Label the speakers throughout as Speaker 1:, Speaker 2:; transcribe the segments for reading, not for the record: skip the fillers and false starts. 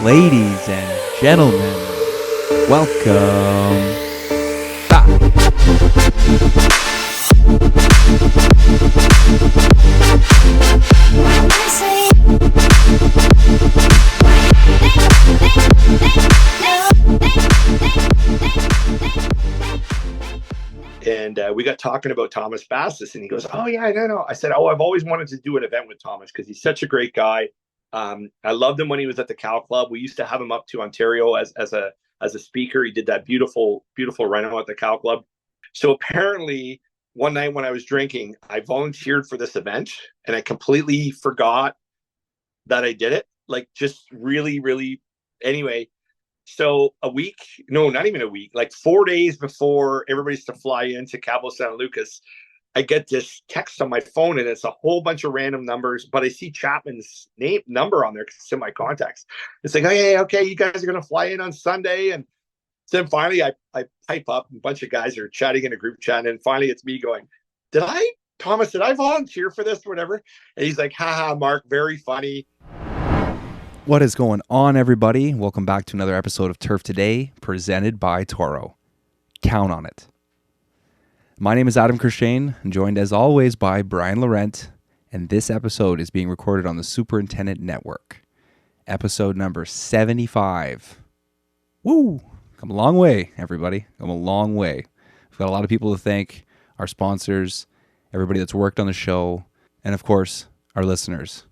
Speaker 1: Ladies and gentlemen, welcome back.
Speaker 2: And we got talking about Thomas Bassis, and he goes, "Oh yeah, no." I said, "Oh, I've always wanted to do an event with Thomas because he's such a great guy. I loved him when he was at the Cal Club. We used to have him up to Ontario as a speaker. He did that beautiful reno at the Cal Club. So apparently, one night when I was drinking, I volunteered for this event, and I completely forgot that I did it. Like, just really. Anyway, so a week, no, not even a week, like 4 days before everybody's to fly into Cabo San Lucas, I get this text on my phone, and it's a whole bunch of random numbers, but I see Chapman's number on there because it's in my contacts. It's like, hey, okay, you guys are going to fly in on Sunday. And then finally I pipe up, and a bunch of guys are chatting in a group chat. And finally it's me going, Thomas, did I volunteer for this or whatever? And he's like, haha, Mark, very funny.
Speaker 1: What is going on, everybody? Welcome back to another episode of Turf Today, presented by Toro. Count on it. My name is Adam Kershane, joined as always by Brian Laurent, and this episode is being recorded on the Superintendent Network. Episode number 75. Woo! Come a long way, everybody. Come a long way. We've got a lot of people to thank, our sponsors, everybody that's worked on the show, and of course, our listeners,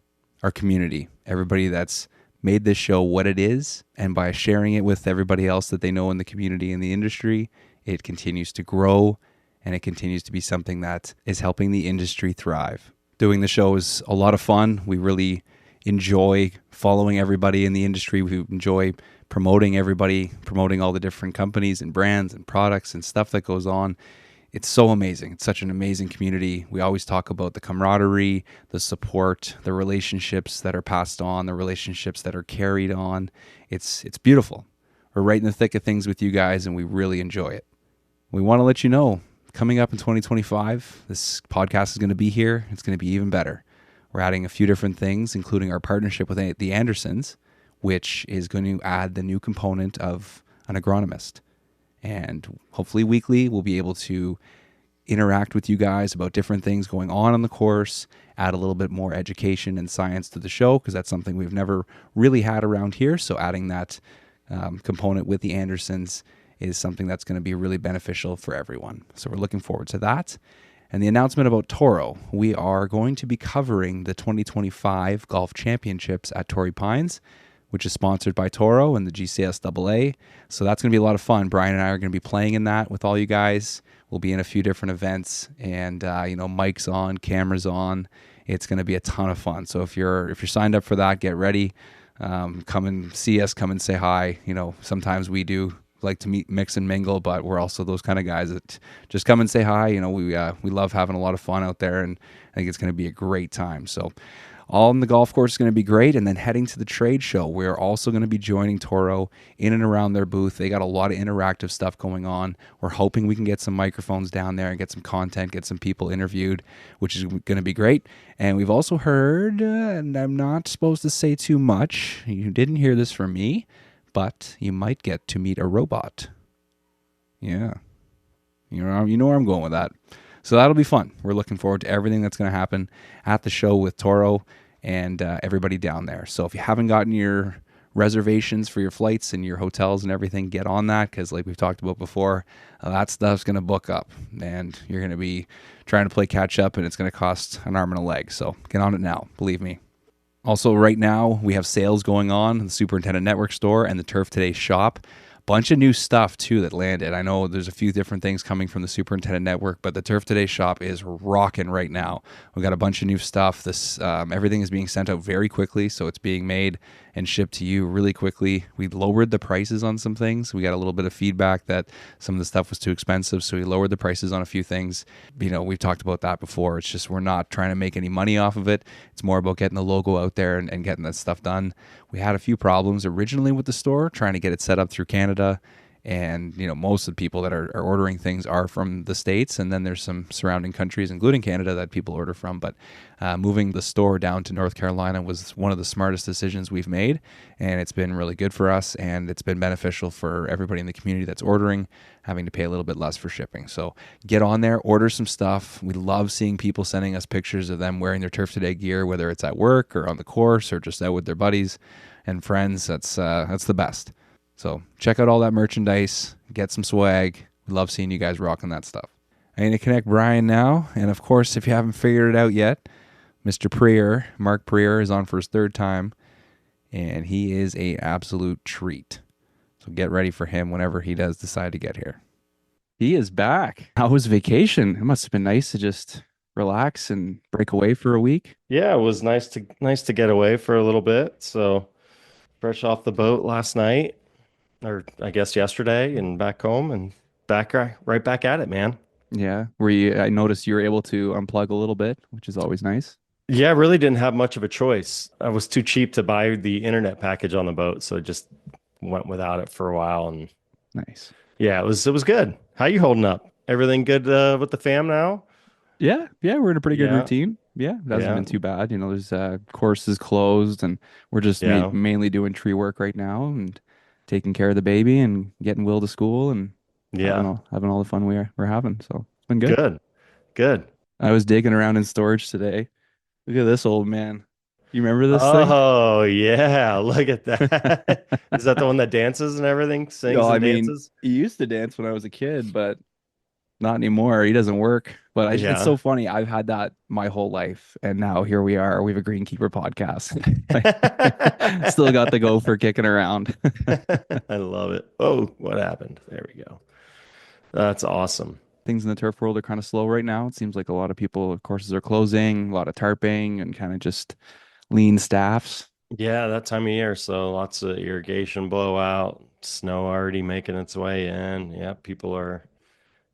Speaker 1: our community, everybody that's made this show what it is, and by sharing it with everybody else that they know in the community and the industry, it continues to grow, and it continues to be something that is helping the industry thrive. Doing the show is a lot of fun. We really enjoy following everybody in the industry. We enjoy promoting everybody, promoting all the different companies and brands and products and stuff that goes on. It's so amazing. It's such an amazing community. We always talk about the camaraderie, the support, the relationships that are passed on, the relationships that are carried on. It's beautiful. We're right in the thick of things with you guys, and we really enjoy it. We want to let you know, coming up in 2025, this podcast is going to be here. It's going to be even better. We're adding a few different things, including our partnership with the Andersons, which is going to add the new component of an agronomist. And hopefully weekly, we'll be able to interact with you guys about different things going on the course, add a little bit more education and science to the show, because that's something we've never really had around here. So adding that component with the Andersons is something that's going to be really beneficial for everyone. So we're looking forward to that. And the announcement about Toro, we are going to be covering the 2025 Golf Championships at Torrey Pines, which is sponsored by Toro and the GCSAA. So that's going to be a lot of fun. Brian and I are going to be playing in that with all you guys. We'll be in a few different events, and mics on, cameras on. It's going to be a ton of fun. So if you're signed up for that, get ready. Come and see us. Come and say hi. Sometimes we do like to meet, mix and mingle, but we're also those kind of guys that just come and say hi. We love having a lot of fun out there, and I think it's going to be a great time. So all on the golf course is going to be great. And then heading to the trade show, we're also going to be joining Toro in and around their booth. They got a lot of interactive stuff going on. We're hoping we can get some microphones down there and get some content, get some people interviewed, which is going to be great. And we've also heard, and I'm not supposed to say too much, you didn't hear this from me, but you might get to meet a robot. Yeah. You know where I'm going with that. So that'll be fun. We're looking forward to everything that's going to happen at the show with Toro and everybody down there. So if you haven't gotten your reservations for your flights and your hotels and everything, get on that, because like we've talked about before, that stuff's going to book up, and you're going to be trying to play catch up, and it's going to cost an arm and a leg. So get on it now, believe me. Also, right now, we have sales going on in the Superintendent Network store and the Turf Today shop. Bunch of new stuff too that landed. I know there's a few different things coming from the Superintendent Network, but the Turf Today shop is rocking right now. We've got a bunch of new stuff. This everything is being sent out very quickly, so it's being made and shipped to you really quickly. We lowered the prices on some things. We got a little bit of feedback that some of the stuff was too expensive, so we lowered the prices on a few things. We've talked about that before. It's just we're not trying to make any money off of it. It's more about getting the logo out there and getting that stuff done. We had a few problems originally with the store, trying to get it set up through Canada, And most of the people that are ordering things are from the States, and then there's some surrounding countries, including Canada, that people order from. But moving the store down to North Carolina was one of the smartest decisions we've made, and it's been really good for us, and it's been beneficial for everybody in the community that's ordering, having to pay a little bit less for shipping. So get on there, order some stuff. We love seeing people sending us pictures of them wearing their Turf Today gear, whether it's at work or on the course or just out with their buddies and friends. That's the best. So check out all that merchandise, get some swag. We love seeing you guys rocking that stuff. I need to connect Brian now. And of course, if you haven't figured it out yet, Mr. Prieur, Mark Prieur, is on for his third time, and he is a absolute treat. So get ready for him whenever he does decide to get here. He is back. How was vacation? It must have been nice to just relax and break away for a week.
Speaker 3: Yeah, it was nice to get away for a little bit. So fresh off the boat last night, or I guess yesterday, and back home and back right back at it, man.
Speaker 1: Yeah. I noticed you were able to unplug a little bit, which is always nice.
Speaker 3: Yeah, I really didn't have much of a choice. I was too cheap to buy the internet package on the boat, so just went without it for a while. And
Speaker 1: Nice.
Speaker 3: yeah, it was good. How you holding up? Everything good with the fam now?
Speaker 1: Yeah, we're in a pretty good
Speaker 3: Yeah,
Speaker 1: routine. Yeah, it hasn't
Speaker 3: yeah,
Speaker 1: been too bad. There's courses closed, and we're just
Speaker 3: yeah,
Speaker 1: mainly doing tree work right now and taking care of the baby and getting Will to school and having
Speaker 3: yeah.
Speaker 1: all the fun we're having. So it's been good.
Speaker 3: Good, good.
Speaker 1: I was digging around in storage today. Look at this old man. You remember this thing?
Speaker 3: Oh yeah, look at that. Is that the one that dances and everything,
Speaker 1: No,
Speaker 3: sings
Speaker 1: I
Speaker 3: and
Speaker 1: mean,
Speaker 3: dances?
Speaker 1: he used to dance when I was a kid, but not anymore. He doesn't work. But it's so
Speaker 3: Yeah.
Speaker 1: funny. I've had that my whole life, and now here we are. We have a Greenkeeper podcast. Still got the gopher kicking around.
Speaker 3: I love it. Oh, what happened? There we go. That's awesome.
Speaker 1: Things in the turf world are kind of slow right now. It seems like a lot of people, courses are closing, a lot of tarping, and kind of just lean staffs.
Speaker 3: Yeah, that time of year, so lots of irrigation blowout, snow already making its way in. Yeah, people are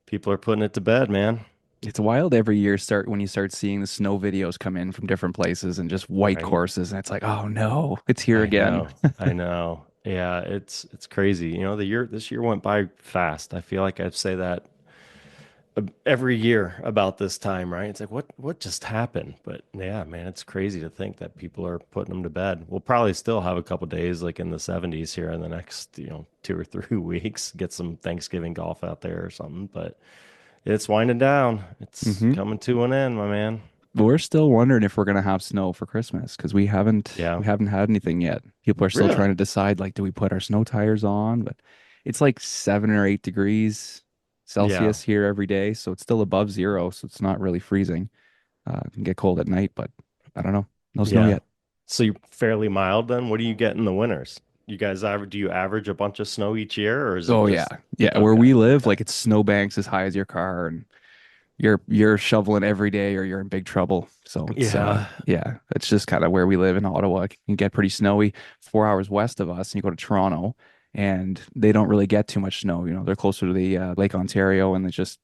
Speaker 3: putting it to bed, man.
Speaker 1: It's wild every year start when you start seeing the snow videos come in from different places and just white
Speaker 3: Right?
Speaker 1: courses, and it's like, oh no, it's here
Speaker 3: I
Speaker 1: again.
Speaker 3: know. I know. Yeah, it's crazy. This year went by fast. I feel like I say that every year about this time, right? It's like what just happened? But yeah, man, it's crazy to think that people are putting them to bed. We'll probably still have a couple days like in the 70s here in the next, 2 or 3 weeks. Get some Thanksgiving golf out there or something, but it's winding down. It's
Speaker 1: hmm
Speaker 3: coming to an end, my man.
Speaker 1: But we're still wondering if we're gonna have snow for Christmas because we haven't
Speaker 3: Yeah.
Speaker 1: we haven't had anything yet. People are still trying
Speaker 3: Really?
Speaker 1: to decide like, do we put our snow tires on? But it's like 7 or 8 degrees
Speaker 3: Yeah.
Speaker 1: Celsius here every day, so it's still above zero, so it's not really freezing. It can get cold at night, but I don't know. No snow
Speaker 3: Yeah.
Speaker 1: yet.
Speaker 3: So you're fairly mild then? What do you get in the winters? Do you average a bunch of snow each year, or is it
Speaker 1: Oh yeah,
Speaker 3: just
Speaker 1: yeah. Where
Speaker 3: okay?
Speaker 1: we live,
Speaker 3: Okay.
Speaker 1: like it's snowbanks as high as your car, and you're shoveling every day, or you're in big trouble. So it's
Speaker 3: Yeah.
Speaker 1: yeah, it's just kind of where we live in Ottawa. It can get pretty snowy. 4 hours west of us, and you go to Toronto, and they don't really get too much snow. They're closer to the Lake Ontario, and they just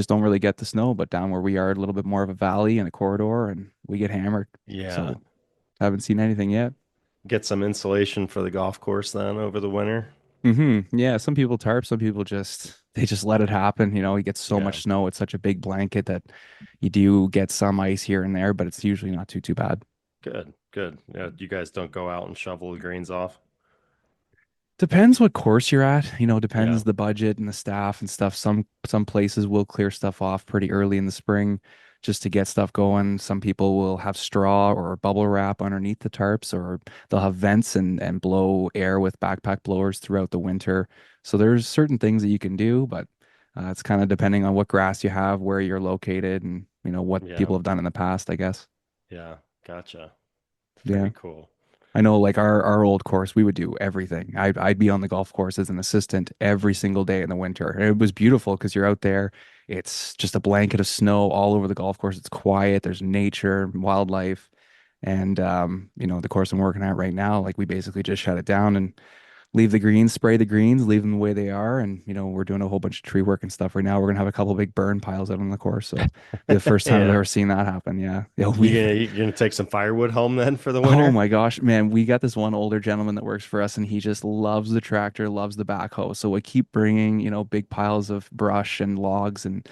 Speaker 1: don't really get the snow. But down where we are, a little bit more of a valley and a corridor, and we get hammered.
Speaker 3: Yeah.
Speaker 1: So haven't seen anything yet.
Speaker 3: Get some insulation for the golf course then over the winter.
Speaker 1: Yeah, some people tarp, some people just let it happen. You get so
Speaker 3: Yeah.
Speaker 1: much snow, it's such a big blanket that you do get some ice here and there, but it's usually not too bad.
Speaker 3: Good. Good. Yeah. You guys don't go out and shovel the greens off.
Speaker 1: Depends what course you're at.
Speaker 3: Yeah.
Speaker 1: Depends the budget and the staff and stuff. Some places will clear stuff off pretty early in the spring just to get stuff going. Some people will have straw or bubble wrap underneath the tarps, or they'll have vents and blow air with backpack blowers throughout the winter. So there's certain things that you can do, but it's kind of depending on what grass you have, where you're located, and what
Speaker 3: Yeah.
Speaker 1: people have done in the past, I guess.
Speaker 3: Yeah. Gotcha.
Speaker 1: Yeah.
Speaker 3: Very cool.
Speaker 1: I know, like our old course, we would do everything. I'd be on the golf course as an assistant every single day in the winter. And it was beautiful because you're out there. It's just a blanket of snow all over the golf course. It's quiet. There's nature, wildlife, and the course I'm working at right now, like we basically just shut it down and leave the greens, spray the greens, leave them the way they are. And, we're doing a whole bunch of tree work and stuff right now. We're going to have a couple big burn piles out on the course. So be the first time I've
Speaker 3: Yeah.
Speaker 1: ever seen that happen. Yeah. Yeah.
Speaker 3: You gonna take some firewood home then for the
Speaker 1: Oh
Speaker 3: winter?
Speaker 1: my gosh, man, we got this one older gentleman that works for us and he just loves the tractor, loves the backhoe. So we keep bringing, big piles of brush and logs and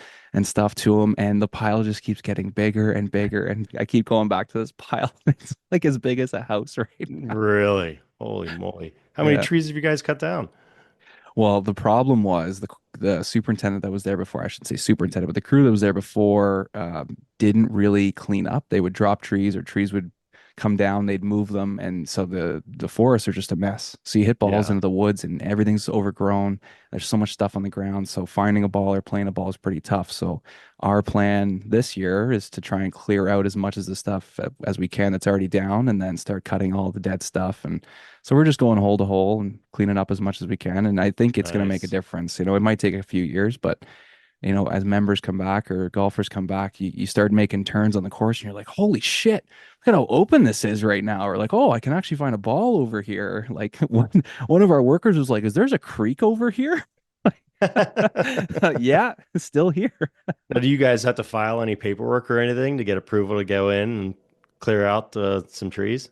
Speaker 1: stuff to him and the pile just keeps getting bigger and bigger and I keep going back to this pile. It's like as big as a house right now.
Speaker 3: Really? Holy moly. How many
Speaker 1: Yeah.
Speaker 3: trees have you guys cut down?
Speaker 1: Well, the problem was the superintendent that was there before, I shouldn't say superintendent, but the crew that was there before didn't really clean up. They would drop trees or trees would come down, they'd move them, and so the forests are just a mess. So you hit balls
Speaker 3: Yeah.
Speaker 1: into the woods and everything's overgrown. There's so much stuff on the ground. So finding a ball or playing a ball is pretty tough. So our plan this year is to try and clear out as much of the stuff as we can that's already down and then start cutting all the dead stuff. And so we're just going hole to hole and cleaning up as much as we can. And I think it's going to make a
Speaker 3: Nice.
Speaker 1: difference. It might take a few years, but as members come back or golfers come back, you start making turns on the course and you're like, holy shit, look at how open this is right now. Or like, oh, I can actually find a ball over here. Like one of our workers was like, is there's a creek over here? Yeah, it's still here.
Speaker 3: Now, do you guys have to file any paperwork or anything to get approval to go in and clear out some trees?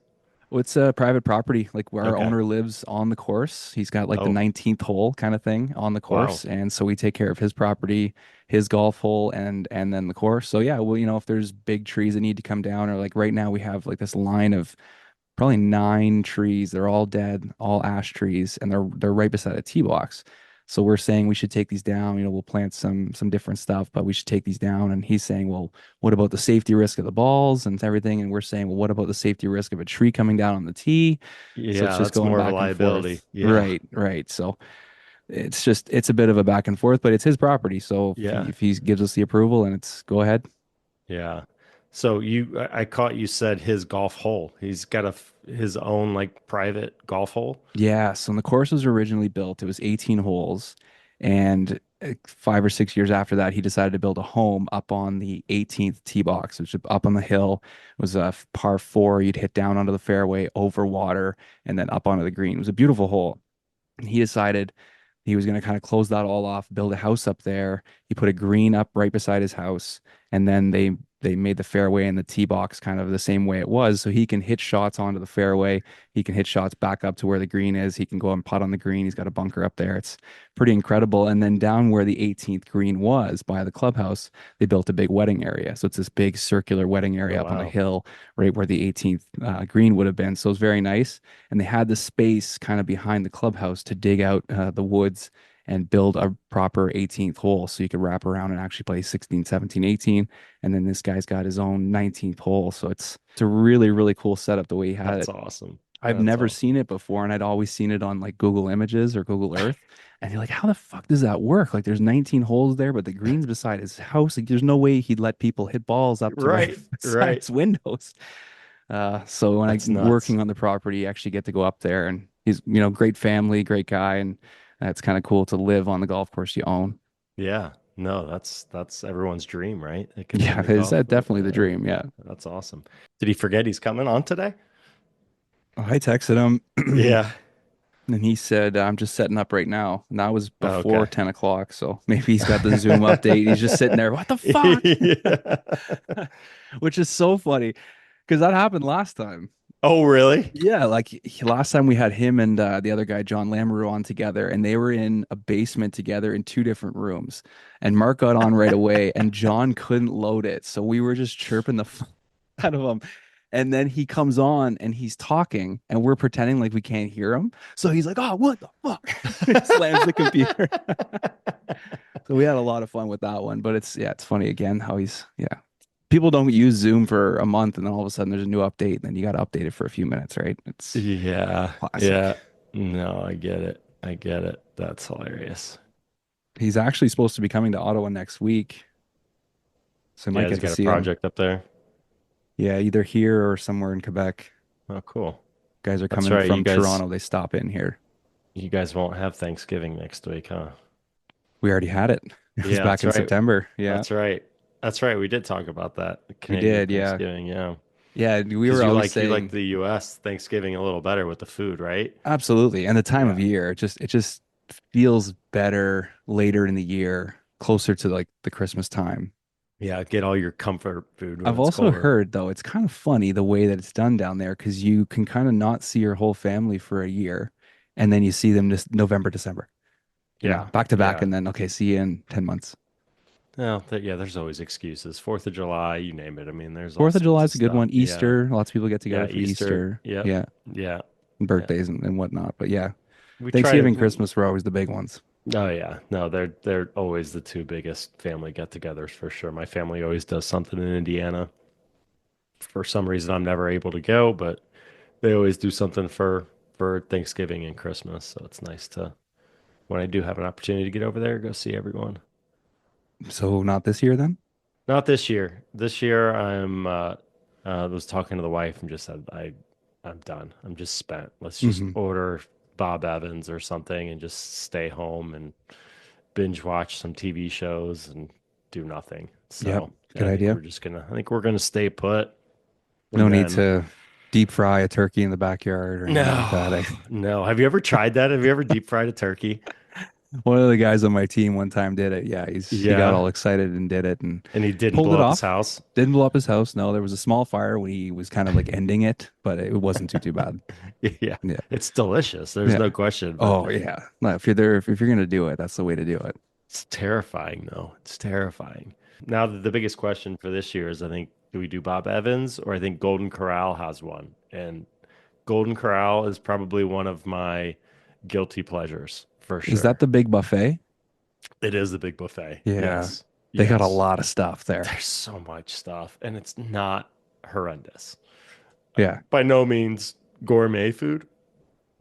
Speaker 1: Well, it's a private property. Like where our
Speaker 3: Okay.
Speaker 1: owner lives on the course. He's got like the
Speaker 3: Oh,
Speaker 1: 19th hole kind of thing on the
Speaker 3: wow.
Speaker 1: course. And so we take care of his property, his golf hole, and then the course. So yeah, well, if there's big trees that need to come down, or like right now we have like this line of probably 9 trees. They're all dead, all ash trees, and they're right beside a tee box. So we're saying we should take these down. We'll plant some different stuff, but we should take these down. And he's saying, well, what about the safety risk of the balls and everything? And we're saying, well, what about the safety risk of a tree coming down on the tee? So it's
Speaker 3: Yeah,
Speaker 1: just
Speaker 3: that's
Speaker 1: going
Speaker 3: more of a
Speaker 1: back and
Speaker 3: liability.
Speaker 1: forth.
Speaker 3: Yeah.
Speaker 1: Right, right. So it's a bit of a back and forth, but it's his property. So if he,
Speaker 3: Yeah.
Speaker 1: if he gives us the approval and it's go ahead.
Speaker 3: Yeah. So I caught you said his golf hole. He's got his own like private golf hole.
Speaker 1: Yeah, so when the course was originally built, it was 18 holes. And 5 or 6 years after that, he decided to build a home up on the 18th tee box, which is up on the hill. It was a par four. You'd hit down onto the fairway, over water, and then up onto the green. It was a beautiful hole. And he decided he was going to kind of close that all off, build a house up there. He put a green up right beside his house, and then they made the fairway and the tee box kind of the same way it was, so he can hit shots onto the fairway. He can hit shots back up to where the green is. He can go and putt on the green. He's got a bunker up there. It's pretty incredible. And then down where the 18th green was by the clubhouse, they built a big wedding area. So it's this big circular wedding
Speaker 3: Oh,
Speaker 1: area up on the
Speaker 3: wow.
Speaker 1: hill, right where the 18th green would have been. So it's very nice. And they had the space kind of behind the clubhouse to dig out the woods and build a proper 18th hole so you could wrap around and actually play 16, 17, 18. And then this guy's got his own 19th hole. So it's a really, really cool setup the way he had
Speaker 3: That's
Speaker 1: it.
Speaker 3: awesome.
Speaker 1: I've
Speaker 3: That's
Speaker 1: never seen
Speaker 3: awesome.
Speaker 1: it before, and I'd always seen it on like Google Images or Google Earth. And you're like, how the fuck does that work? Like there's 19 holes there, but the green's beside his house. Like there's no way he'd let people hit balls up to right
Speaker 3: Right.
Speaker 1: beside
Speaker 3: Right.
Speaker 1: his windows. So when I
Speaker 3: That's nuts.
Speaker 1: working on the property, I actually get to go up there and he's, great family, great guy. And it's kind of cool to live on the golf course you own.
Speaker 3: Yeah. No, that's everyone's dream, right? They can own
Speaker 1: Yeah,
Speaker 3: their
Speaker 1: is
Speaker 3: golf.
Speaker 1: that definitely the dream? Yeah.
Speaker 3: That's awesome. Did he forget he's coming on today?
Speaker 1: I texted him
Speaker 3: Yeah.
Speaker 1: and he said, I'm just setting up right now. And that was
Speaker 3: Oh,
Speaker 1: before
Speaker 3: okay.
Speaker 1: 10 o'clock. So maybe he's got the Zoom update. He's just sitting there. What the fuck?
Speaker 3: Yeah.
Speaker 1: Which is so funny because that happened last time.
Speaker 3: Oh, really?
Speaker 1: Yeah, like last time we had him and the other guy, John Lamoureux, on together, and they were in a basement together in 2 different rooms. And Mark got on right away, and John couldn't load it, so we were just chirping the fuck out of him. And then he comes on and he's talking, and we're pretending like we can't hear him. So he's like, "Oh, what the fuck?" Slams the computer. So we had a lot of fun with that one. But it's funny again how yeah. People don't use Zoom for a month and then all of a sudden there's a new update and then you got to update it for a few minutes, right? It's
Speaker 3: Yeah.
Speaker 1: classic.
Speaker 3: Yeah. No, I get it. I get it. That's hilarious.
Speaker 1: He's actually supposed to be coming to Ottawa next week, so we
Speaker 3: Yeah,
Speaker 1: might
Speaker 3: he's
Speaker 1: get to
Speaker 3: got a
Speaker 1: see him.
Speaker 3: project up there.
Speaker 1: Yeah, either here or somewhere in Quebec.
Speaker 3: Oh, cool.
Speaker 1: Guys are
Speaker 3: That's
Speaker 1: coming
Speaker 3: right.
Speaker 1: from Toronto. They stop in here.
Speaker 3: You guys won't have Thanksgiving next week, huh?
Speaker 1: We already had it. It was
Speaker 3: Yeah,
Speaker 1: back
Speaker 3: that's
Speaker 1: in
Speaker 3: right.
Speaker 1: September. Yeah,
Speaker 3: That's right. That's right. We did talk about that.
Speaker 1: we
Speaker 3: Canadian
Speaker 1: did. Yeah.
Speaker 3: Thanksgiving. Yeah.
Speaker 1: Yeah, we
Speaker 3: Because
Speaker 1: were always
Speaker 3: you like
Speaker 1: saying
Speaker 3: the U.S. Thanksgiving a little better with the food, right?
Speaker 1: absolutely. And the time of
Speaker 3: Yeah.
Speaker 1: year, it just feels better later in the year, closer to like the Christmas time.
Speaker 3: Yeah, get all your comfort food when
Speaker 1: I've
Speaker 3: it's
Speaker 1: also
Speaker 3: colder.
Speaker 1: heard though, it's kind of funny the way that it's done down there because you can kind of not see your whole family for a year and then you see them just November, December,
Speaker 3: Yeah,
Speaker 1: back to back,
Speaker 3: yeah.
Speaker 1: and then okay, see you in 10 months.
Speaker 3: Well, yeah, there's always excuses. 4th of July, you name it. I mean, there's all
Speaker 1: Fourth of July
Speaker 3: sorts
Speaker 1: is
Speaker 3: of
Speaker 1: a good
Speaker 3: stuff.
Speaker 1: one.
Speaker 3: Yeah.
Speaker 1: Easter, lots of people get
Speaker 3: Yeah,
Speaker 1: together for
Speaker 3: Easter.
Speaker 1: Easter.
Speaker 3: Yep.
Speaker 1: Yeah,
Speaker 3: Yeah.
Speaker 1: and
Speaker 3: Yeah.
Speaker 1: birthdays and whatnot. But yeah,
Speaker 3: We try
Speaker 1: Thanksgiving,
Speaker 3: to
Speaker 1: Christmas were always the big ones.
Speaker 3: Oh yeah. No, they're always the two biggest family get-togethers for sure. My family always does something in Indiana. For some reason I'm never able to go, but they always do something for Thanksgiving and Christmas. So it's nice to when I do have an opportunity to get over there, go see everyone.
Speaker 1: So not this year then?
Speaker 3: Not this year. This year was talking to the wife and just said I'm done. I'm just spent. Let's just
Speaker 1: Hmm.
Speaker 3: order Bob Evans or something and just stay home and binge watch some TV shows and do nothing.
Speaker 1: Yep,
Speaker 3: So
Speaker 1: good idea.
Speaker 3: I think we're gonna stay put.
Speaker 1: No
Speaker 3: And
Speaker 1: need
Speaker 3: then
Speaker 1: to deep fry a turkey in the backyard or anything like that.
Speaker 3: no, no. Have you ever tried that? Have you ever deep fried a turkey?
Speaker 1: One of the guys on my team one time did it. Yeah, he got
Speaker 3: Yeah.
Speaker 1: all excited and did it and
Speaker 3: And he didn't
Speaker 1: pulled it
Speaker 3: blow up his
Speaker 1: off.
Speaker 3: house.
Speaker 1: Didn't blow up his house. No, there was a small fire when he was kind of like ending it, but it wasn't too bad.
Speaker 3: Yeah.
Speaker 1: Yeah,
Speaker 3: It's delicious. There's
Speaker 1: yeah.
Speaker 3: no question, but
Speaker 1: Oh yeah. No, if you're there, if you're gonna do it, that's the way to do it.
Speaker 3: it's terrifying though. It's terrifying. Now the biggest question for this year is I think do we do Bob Evans or I think Golden Corral has one. And Golden Corral is probably one of my guilty pleasures for
Speaker 1: Is that
Speaker 3: sure.
Speaker 1: the big buffet?
Speaker 3: It is the big buffet.
Speaker 1: Yeah,
Speaker 3: Yes.
Speaker 1: they got a
Speaker 3: Yes.
Speaker 1: lot of stuff there.
Speaker 3: There's so much stuff and it's not horrendous.
Speaker 1: Yeah.
Speaker 3: By no means gourmet food,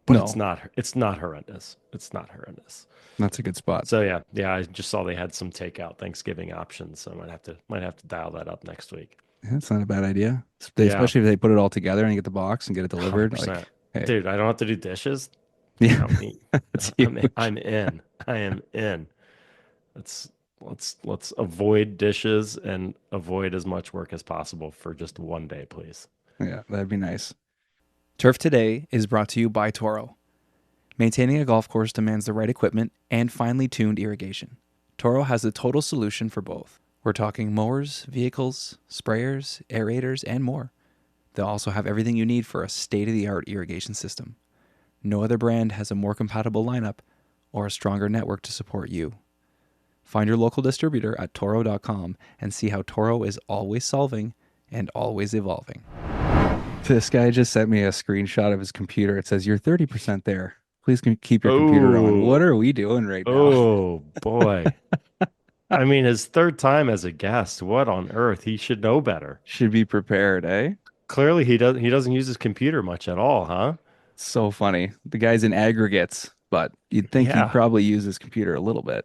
Speaker 3: but
Speaker 1: No,
Speaker 3: it's not horrendous. It's not horrendous.
Speaker 1: that's a good spot.
Speaker 3: So yeah, yeah, I just saw they had some takeout Thanksgiving options, so I might have to dial that up next week.
Speaker 1: That's not a bad idea.
Speaker 3: Yeah,
Speaker 1: Especially if they put it all together and you get the box and get it delivered. Like,
Speaker 3: 100%.
Speaker 1: hey,
Speaker 3: Dude, I don't have to do dishes.
Speaker 1: yeah,
Speaker 3: Count me.
Speaker 1: that's huge.
Speaker 3: I'm in. I am in. Let's let's avoid dishes and avoid as much work as possible for just one day, please.
Speaker 1: Yeah, that'd be nice.
Speaker 4: Turf Today is brought to you by Toro. Maintaining a golf course demands the right equipment and finely tuned irrigation. Toro has the total solution for both. We're talking mowers, vehicles, sprayers, aerators, and more. They'll also have everything you need for a state-of-the-art irrigation system. No other brand has a more compatible lineup or a stronger network to support you. Find your local distributor at toro.com and see how Toro is always solving and always evolving.
Speaker 1: This guy just sent me a screenshot of his computer. It says, "You're 30% there. Please keep your computer on." What
Speaker 3: Oh,
Speaker 1: are we doing right now?
Speaker 3: oh boy. I mean, his third time as a guest. What on earth? He should know better.
Speaker 1: Should be prepared, eh?
Speaker 3: Clearly, he doesn't use his computer much at all, huh?
Speaker 1: So funny. The guy's in aggregates, but you'd think he'd
Speaker 3: Yeah.
Speaker 1: probably use his computer a little bit.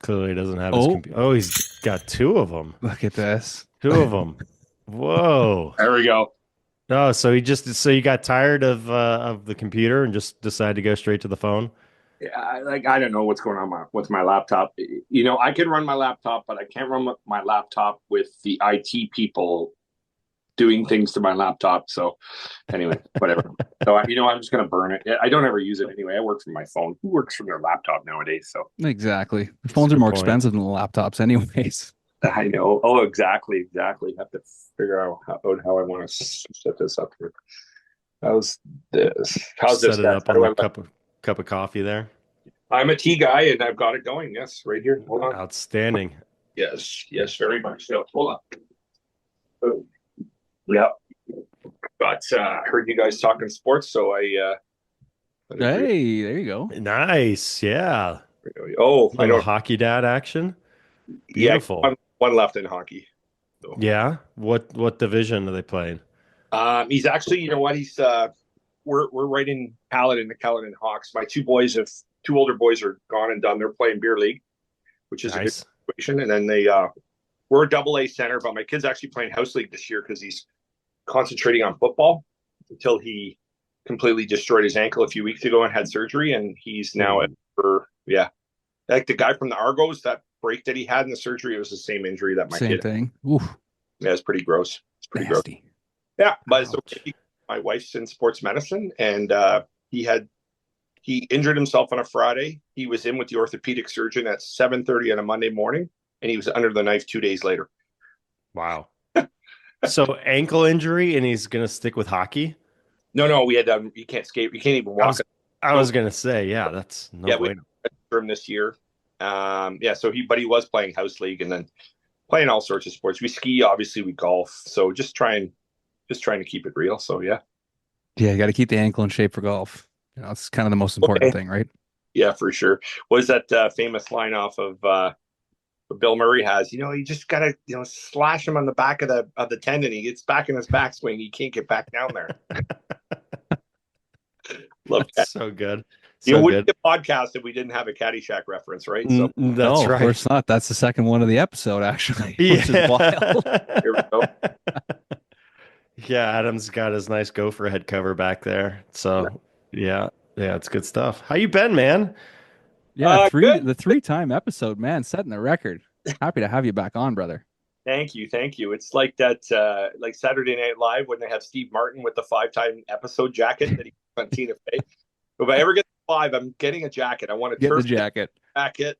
Speaker 3: Clearly, he doesn't have his
Speaker 1: Oh,
Speaker 3: computer. Oh, he's got two of them.
Speaker 1: look at this.
Speaker 3: Two of them. Whoa.
Speaker 2: There we go.
Speaker 3: Oh, so you got tired of the computer and just decided to go straight to the phone?
Speaker 2: Yeah, I don't know what's going on with my laptop. You know, I can run my laptop, but I can't run my laptop with the IT people doing things to my laptop. So anyway, whatever. So I'm just gonna burn it. I don't ever use it anyway. I work from my phone. Who works from their laptop nowadays? So
Speaker 1: Exactly. The
Speaker 3: That's a
Speaker 1: phones are
Speaker 3: good
Speaker 1: more
Speaker 3: point.
Speaker 1: expensive than the laptops, anyways.
Speaker 2: I know. Oh, exactly. I have to figure out how I want to set this up here. How's this? How's this,
Speaker 3: Set it
Speaker 2: guys?
Speaker 3: up
Speaker 2: How
Speaker 3: on
Speaker 2: do
Speaker 3: the
Speaker 2: I?
Speaker 3: cup of coffee there.
Speaker 2: I'm a tea guy, and I've got it going. Yes, right here. Hold on.
Speaker 3: Outstanding.
Speaker 2: Yes, very much so. Hold on. Oh, yeah. But heard you guys talking sports, so I.
Speaker 1: Hey, there you go.
Speaker 3: Nice. Yeah.
Speaker 2: Oh, I
Speaker 3: Little
Speaker 2: don't.
Speaker 3: hockey dad action.
Speaker 2: Yeah,
Speaker 3: Beautiful.
Speaker 2: one left in hockey. So.
Speaker 3: Yeah. What division are they playing?
Speaker 2: He's actually, you know what? He's we're right in Caledon, the Caledon Hawks. My two older boys are gone and done. They're playing beer league, which is a good
Speaker 3: Nice.
Speaker 2: situation. And then we're a double A center, but my kid's actually playing house league this year because he's concentrating on football until he completely destroyed his ankle a few weeks ago and had surgery. And he's now like the guy from the Argos, that break that he had in the surgery, it was the same injury that my
Speaker 1: Same
Speaker 2: kid.
Speaker 1: thing. Oof,
Speaker 2: Yeah, it's pretty gross. It's pretty gross.
Speaker 1: nasty.
Speaker 2: Yeah, but so
Speaker 4: Ouch.
Speaker 2: my wife's in sports medicine, and he injured himself on a Friday. He was in with the orthopedic surgeon at 7:30 on a Monday morning, and he was under the knife 2 days later.
Speaker 3: Wow. So ankle injury, and he's gonna stick with hockey.
Speaker 2: No, we had he can't skate, he can't even
Speaker 3: I
Speaker 2: walk.
Speaker 3: was I was gonna say, yeah, that's no
Speaker 2: Yeah, we
Speaker 3: bueno.
Speaker 2: for him this year. Yeah, so but he was playing house league and then playing all sorts of sports. We ski, obviously, we golf. So just trying to keep it real. So yeah.
Speaker 4: Yeah, you got to keep the ankle in shape for golf. It's kind of the most important
Speaker 2: Okay.
Speaker 4: thing, right?
Speaker 2: Yeah, for sure. What is that famous line off of what Bill Murray has? You just gotta slash him on the back of the tendon. He gets back in his backswing. He can't get back down there. Love that.
Speaker 3: That's so good.
Speaker 2: You
Speaker 3: So
Speaker 2: wouldn't
Speaker 3: good.
Speaker 2: be a podcast if we didn't have a Caddyshack reference, right? So
Speaker 3: That's
Speaker 4: No,
Speaker 3: right.
Speaker 4: of course not. That's the second one of the episode, actually, which is
Speaker 3: Yeah.
Speaker 4: wild.
Speaker 2: here we go.
Speaker 3: Yeah, Adam's got his nice gopher head cover back there. So yeah, it's good stuff. How you been, man?
Speaker 4: Yeah,
Speaker 2: Good.
Speaker 4: the three-time episode, man, setting the record. Happy to have you back on, brother.
Speaker 2: Thank you. It's like that, like Saturday Night Live when they have Steve Martin with the 5-time episode jacket that he put on Tina Fey. If I ever get 5, I'm getting a jacket. I want a
Speaker 4: Get the
Speaker 2: turf
Speaker 4: jacket.
Speaker 2: jacket.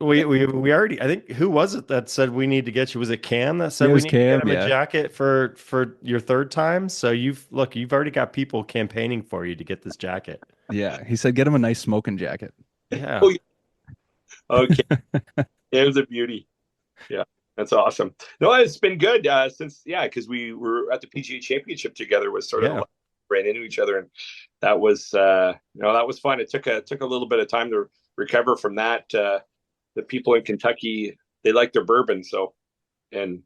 Speaker 3: We already, I think, who was it that said we need to get you? Was it Cam that said
Speaker 4: Yeah, it
Speaker 3: we
Speaker 4: was
Speaker 3: need to get
Speaker 4: Cam,
Speaker 3: him a
Speaker 4: yeah.
Speaker 3: jacket for your third time? So you've already got people campaigning for you to get this jacket.
Speaker 4: Yeah, he said get him a nice smoking jacket.
Speaker 3: Yeah.
Speaker 2: Oh, okay. It was a beauty. Yeah, that's awesome. No, it's been good since, because we were at the PGA Championship together. Was sort
Speaker 3: Yeah.
Speaker 2: of ran into each other, and that was that was fun. It took a little bit of time to recover from that. The people in Kentucky, they like their bourbon, and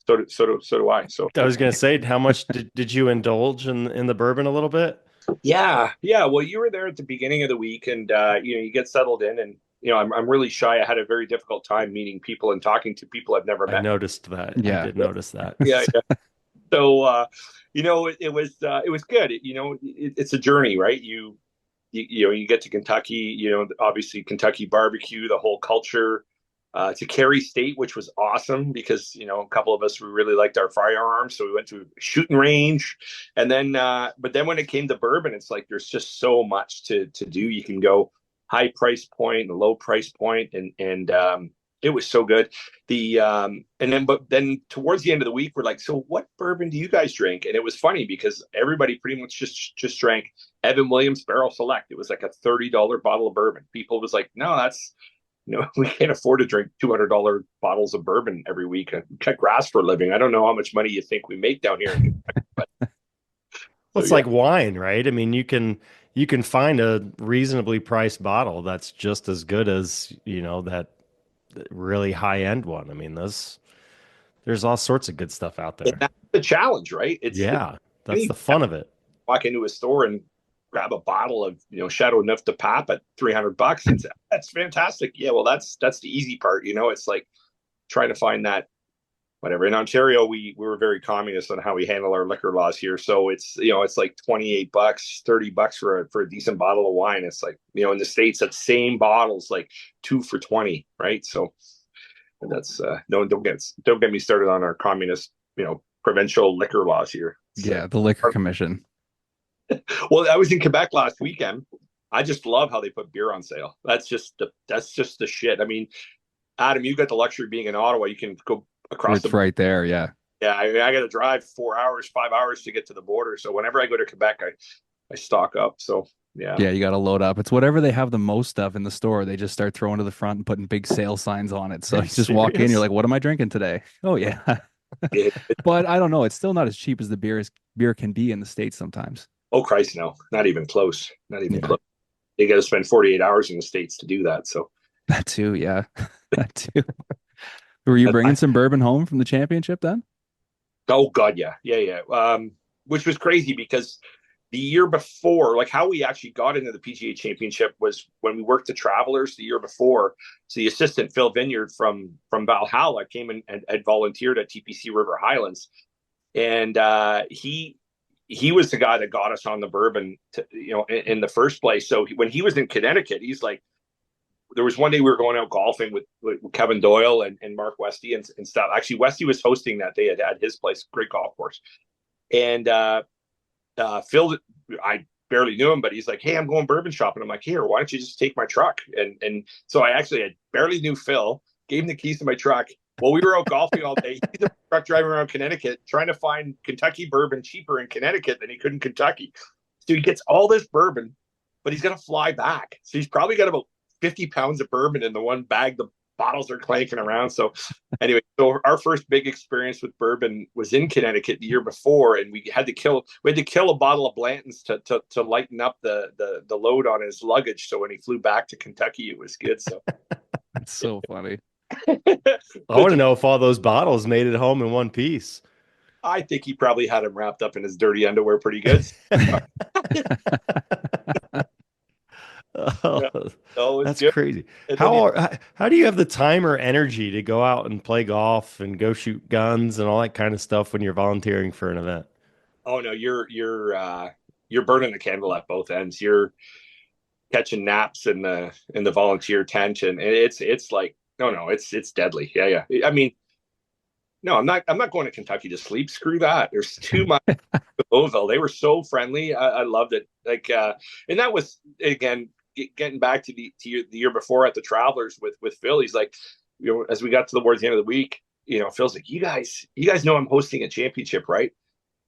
Speaker 2: so do I. So
Speaker 3: I was gonna say, how much did you indulge in the bourbon a little bit?
Speaker 2: yeah. Well, you were there at the beginning of the week, and you get settled in, and I'm really shy. I had a very difficult time meeting people and talking to people I've never
Speaker 3: I
Speaker 2: met.
Speaker 3: noticed that.
Speaker 4: Yeah.
Speaker 3: I did notice that.
Speaker 2: Yeah. So it was good. It's a journey, right? You get to Kentucky. Obviously Kentucky barbecue, the whole culture. To Cary State, which was awesome because a couple of us we really liked our firearms, so we went to a shooting range, and then but then when it came to bourbon, it's like there's just so much to do. You can go high price point and low price point, and it was so good. But then towards the end of the week, we're like, so what bourbon do you guys drink? And it was funny because everybody pretty much just drank Evan Williams Barrel Select. It was like a $30 bottle of bourbon. People was like, no, that's we can't afford to drink $200 bottles of bourbon every week and cut grass for a living. I don't know how much money you think we make down here. But,
Speaker 3: Well, it's like wine, right? I mean, you can find a reasonably priced bottle that's just as good as, that really high end one. I mean, there's all sorts of good stuff out there.
Speaker 2: that's the challenge, right?
Speaker 3: That's the fun of it.
Speaker 2: Walk into a store and grab a bottle of Chateau Neuf de Pape at $300, and that's fantastic. Yeah, well, that's the easy part. It's like trying to find that whatever. In Ontario, we were very communist on how we handle our liquor laws here. So it's like $28, $30 for a decent bottle of wine. It's like in the States, that same bottle's like 2 for $20, right? So that's no, don't get me started on our communist provincial liquor laws here.
Speaker 4: Yeah, the Liquor Commission.
Speaker 2: Well, I was in Quebec last weekend. I just love how they put beer on sale. That's just the shit. I mean, Adam, you got the luxury of being in Ottawa. You can go across.
Speaker 4: It's right there. Yeah.
Speaker 2: Yeah, I got to drive 4 hours, 5 hours to get to the border. So whenever I go to Quebec, I stock up. So yeah.
Speaker 4: Yeah, you got to load up. It's whatever they have the most of in the store. They just start throwing to the front and putting big sale signs on it. So you just walk in, you're like, what am I drinking today? Oh yeah. But I don't know. It's still not as cheap as the beer can be in the States sometimes.
Speaker 2: Oh Christ, no, not even close. Not even close. You got to spend 48 hours in the States to do that. So
Speaker 4: that too, yeah, that too. Were you bringing some bourbon home from the championship then?
Speaker 2: Oh God, yeah. Which was crazy because the year before, like how we actually got into the PGA Championship was when we worked the Travelers the year before. So the assistant Phil Vineyard from Valhalla came in and had volunteered at TPC River Highlands, and he was the guy that got us on the bourbon in the first place. So when he was in Connecticut, he's like, there was one day we were going out golfing with Kevin Doyle and Mark Westy and stuff. Actually, Westy was hosting that day at his place, great golf course. And Phil, I barely knew him, but he's like, "Hey, I'm going bourbon shopping." I'm like, "Here, why don't you just take my truck?" And so I barely knew Phil, gave him the keys to my truck. Well, we were out golfing all day. He's a truck driving around Connecticut, trying to find Kentucky bourbon cheaper in Connecticut than he could in Kentucky. So he gets all this bourbon, but he's going to fly back. So he's probably got about 50 pounds of bourbon in the one bag. The bottles are clanking around. So anyway, so our first big experience with bourbon was in Connecticut the year before, and we had to kill a bottle of Blanton's to lighten up the load on his luggage. So when he flew back to Kentucky, it was good. So
Speaker 1: That's so funny.
Speaker 3: I want to know if all those bottles made it home in one piece.
Speaker 2: I think he probably had him wrapped up in his dirty underwear pretty good.
Speaker 3: Oh, that's good. Crazy. How do you have the time or energy to go out and play golf and go shoot guns and all that kind of stuff when you're volunteering for an event?
Speaker 2: Oh no, you're burning the candle at both ends. You're catching naps in the volunteer tent, and it's like no, it's deadly. Yeah. I mean, no, I'm not going to Kentucky to sleep. Screw that. There's too much. Louisville, they were so friendly. I loved it. Like, and that was again getting back to the year before at the Travelers with Phil. He's like, as we got towards the end of the week, Phil's like, you guys know I'm hosting a championship, right?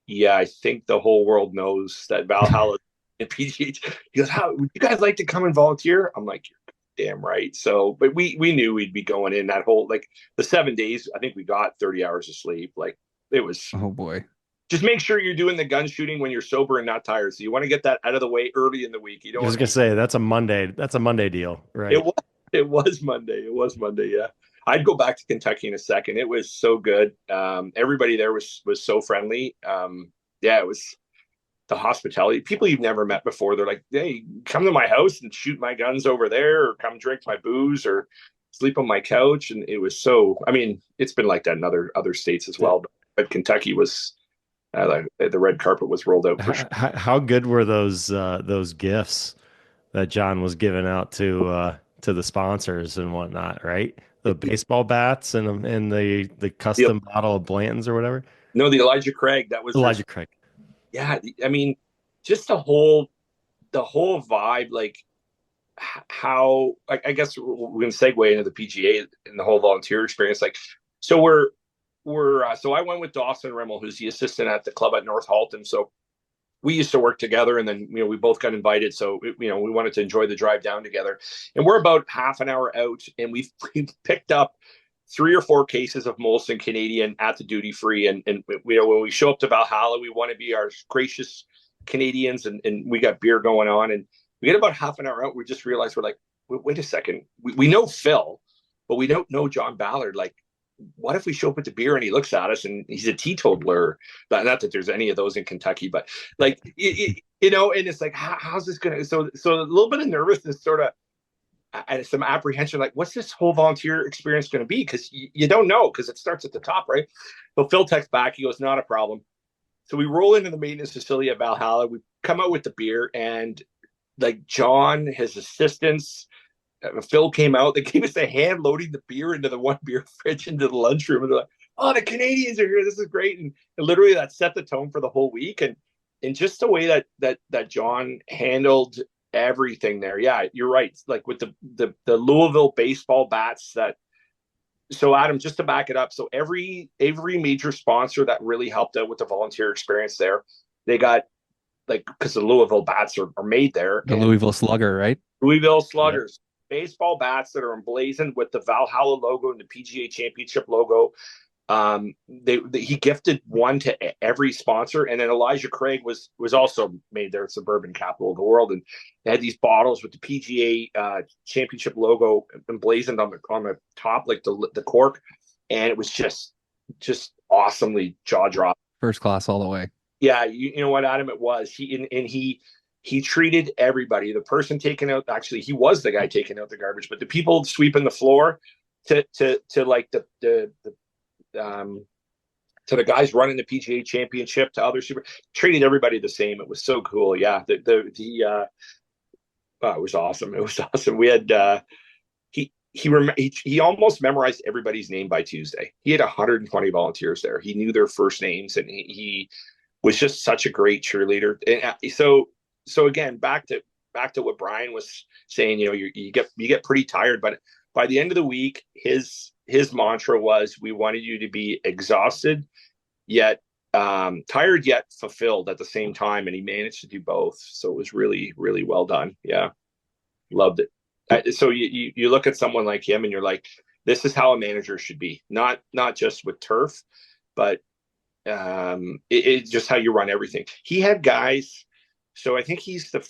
Speaker 2: Yeah, I think the whole world knows that Valhalla and PGA. He goes, how would you guys like to come and volunteer? I'm like, you're damn right. So, but we knew we'd be going in that whole, like, the 7 days. I think we got 30 hours of sleep. Like, it was.
Speaker 1: Oh boy.
Speaker 2: Just make sure you're doing the gun shooting when you're sober and not tired. So you want to get that out of the way early in the week.
Speaker 3: I was gonna say that's a Monday deal, right?
Speaker 2: It was Monday. It was Monday. Yeah, I'd go back to Kentucky in a second. It was so good. Everybody there was so friendly. Yeah, it was the hospitality. People you've never met before. They're like, "Hey, come to my house and shoot my guns over there, or come drink my booze, or sleep on my couch." And it was so. I mean, it's been like that in other states as well, but Kentucky was. The red carpet was rolled out for sure.
Speaker 3: How good were those gifts that John was giving out to the sponsors and whatnot, right? The baseball bats and the custom bottle of Blanton's or whatever.
Speaker 2: No, the Elijah Craig. That was
Speaker 3: Elijah Craig.
Speaker 2: Yeah, I mean, just the whole vibe, like how I guess we're going to segue into the PGA and the whole volunteer experience. Like, so so I went with Dawson Rimmel, who's the assistant at the club at North Halton. So we used to work together, and then we both got invited. So we wanted to enjoy the drive down together. And we're about half an hour out, and we've picked up 3 or 4 cases of Molson Canadian at the duty free. And when we show up to Valhalla, we want to be our gracious Canadians, and we got beer going on. And we get about half an hour out, we just realized we're like, wait a second, we know Phil, but we don't know John Ballard. Like, what if we show up with the beer and he looks at us and he's a teetotaler? Not that there's any of those in Kentucky, but like, and it's like, how's this going to, so a little bit of nervousness, sort of, and some apprehension, like, what's this whole volunteer experience going to be? Because you don't know, because it starts at the top, right? So Phil texts back, he goes, not a problem. So we roll into the maintenance facility at Valhalla. We come out with the beer, and like John, his assistants, Phil came out. They gave us a hand loading the beer into the one beer fridge into the lunchroom, and they're like, "Oh, the Canadians are here! This is great!" And literally, that set the tone for the whole week. And just the way that John handled everything there. Yeah, you're right. Like with the Louisville baseball bats that. So Adam, just to back it up, so every major sponsor that really helped out with the volunteer experience there, they got, like, because the Louisville bats are made there.
Speaker 1: The Louisville Slugger, right?
Speaker 2: Louisville Sluggers. Yep. Baseball bats that are emblazoned with the Valhalla logo and the PGA Championship logo. He gifted one to every sponsor, and then Elijah Craig was also made there. It's the bourbon capital of the world, and they had these bottles with the PGA Championship logo emblazoned on the top, like the cork, and it was just awesomely jaw dropping.
Speaker 1: First class all the way.
Speaker 2: Yeah, you know what, Adam? It was he treated everybody. The person taking out, actually, he was the guy taking out the garbage, but the people sweeping the floor to like to the guys running the PGA Championship, to other treated everybody the same. It was so cool. Yeah, it was awesome. It was awesome. We had he almost memorized everybody's name by Tuesday. He had 120 volunteers there. He knew their first names, and he was just such a great cheerleader. And so again, back to what Brian was saying, you get pretty tired, but by the end of the week, his mantra was, we wanted you to be exhausted yet tired yet fulfilled at the same time, and he managed to do both. So it was really, really well done. Yeah, loved it. So you look at someone like him and you're like, this is how a manager should be, not just with turf, but it's just how you run everything. He had guys. So I think he's the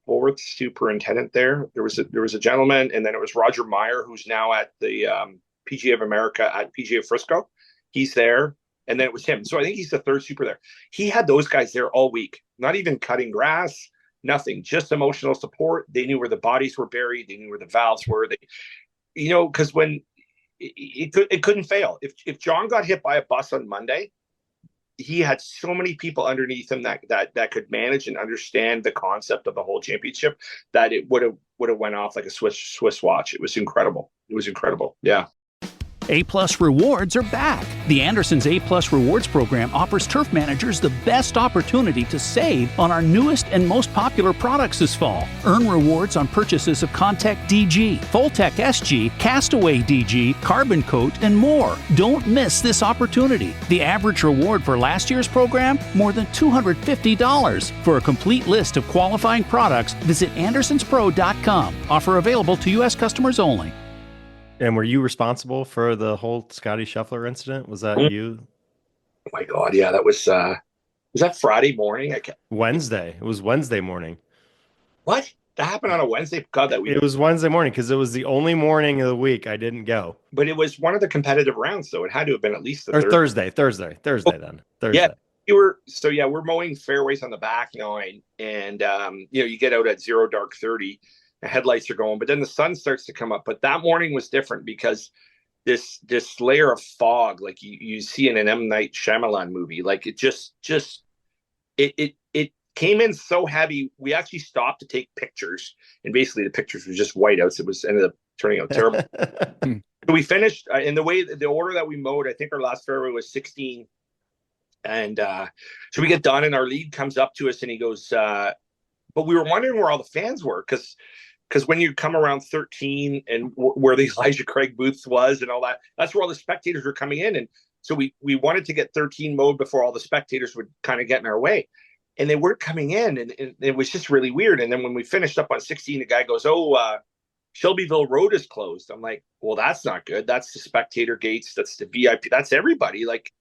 Speaker 2: fourth superintendent there. There was a gentleman, and then it was Roger Meyer, who's now at the PGA of America at PGA Frisco. He's there. And then it was him. So I think he's the third super there. He had those guys there all week, not even cutting grass, nothing, just emotional support. They knew where the bodies were buried. They knew where the valves were. Because when it couldn't fail. If John got hit by a bus on Monday, he had so many people underneath him that could manage and understand the concept of the whole championship, that it would have went off like a Swiss watch. It was incredible. Yeah.
Speaker 5: A-Plus Rewards are back. The Andersons A-Plus Rewards program offers turf managers the best opportunity to save on our newest and most popular products this fall. Earn rewards on purchases of Contec DG, Voltec SG, Castaway DG, Carbon Coat, and more. Don't miss this opportunity. The average reward for last year's program, more than $250. For a complete list of qualifying products, visit andersonspro.com. Offer available to U.S. customers only.
Speaker 3: And were you responsible for the whole Scotty Scheffler incident? Was that you?
Speaker 2: Oh my God. Yeah, that was that Friday morning?
Speaker 3: Wednesday. It was Wednesday morning.
Speaker 2: What? That happened on a Wednesday? God, that week.
Speaker 3: It was Wednesday morning because it was the only morning of the week I didn't go.
Speaker 2: But it was one of the competitive rounds, so it had to have been at least
Speaker 3: Thursday then.
Speaker 2: Yeah. We're mowing fairways on the back nine, and you get out at 0 dark 30. The headlights are going, but then the sun starts to come up. But that morning was different because this layer of fog, like you see in an M. Night Shyamalan movie, like it just it came in so heavy. We actually stopped to take pictures, and basically the pictures were just whiteouts. It ended up turning out terrible. So we finished in the order that we mowed. I think our last fairway was 16, and so we get done, and our lead comes up to us, and he goes, but we were wondering where all the fans were, because when you come around 13 and where the Elijah Craig booth was and all that, that's where all the spectators were coming in. And so we wanted to get 13 mowed before all the spectators would kind of get in our way. And they weren't coming in, and it was just really weird. And then when we finished up on 16, the guy goes, Shelbyville Road is closed. I'm like, well, that's not good. That's the spectator gates. That's the VIP. That's everybody. Like,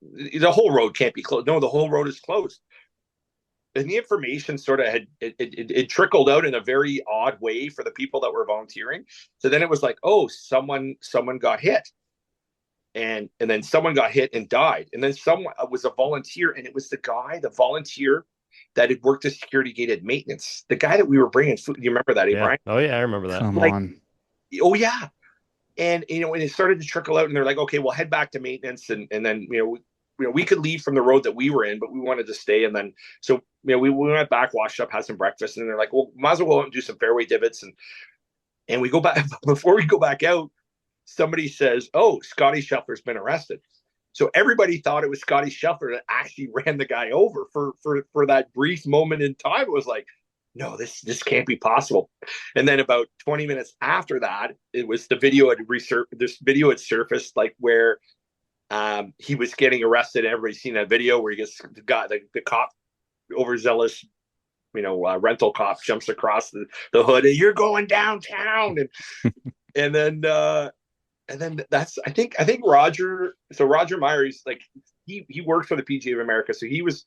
Speaker 2: the whole road can't be closed. No, the whole road is closed. And the information sort of it trickled out in a very odd way for the people that were volunteering. So then it was like, oh, someone got hit, and then someone got hit and died, and then someone was a volunteer, and it was the volunteer that had worked at security gated maintenance, the guy that we were bringing food. You remember that, Brian?
Speaker 3: Oh yeah, I remember that.
Speaker 1: Come on.
Speaker 2: Oh yeah, and when it started to trickle out, and they're like, okay, we'll head back to maintenance, and then we could leave from the road that we were in, but we wanted to stay. And then, so, we went back, washed up, had some breakfast, and they're like, well, might as well go out and do some fairway divots. And we go back. Before we go back out, somebody says, oh, Scotty Scheffler's been arrested. So everybody thought it was Scotty Scheffler that actually ran the guy over for that brief moment in time. It was like, no, this can't be possible. And then about 20 minutes after that, it was the video had surfaced, like where he was getting arrested. Everybody's seen that video where he gets the cop, overzealous, rental cop, jumps across the hood, and you're going downtown, and then that's I think Roger. So Roger Meyer, like he worked for the PGA of America, so he was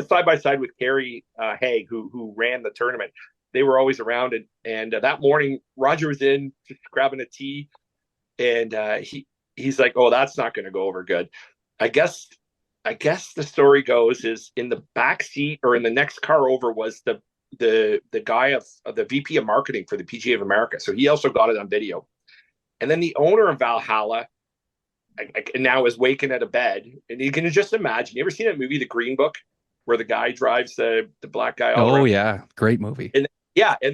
Speaker 2: side by side with Kerry Haig, who ran the tournament. They were always around, and that morning Roger was in just grabbing a tee, and he's like, oh, that's not going to go over good. I guess the story goes is in the back seat or in the next car over was the guy of the VP of marketing for the PGA of America. So he also got it on video. And then the owner of Valhalla now is waking out of bed. And you can just imagine, you ever seen that movie, The Green Book, where the guy drives the black guy all around?
Speaker 1: Yeah. Great movie.
Speaker 2: And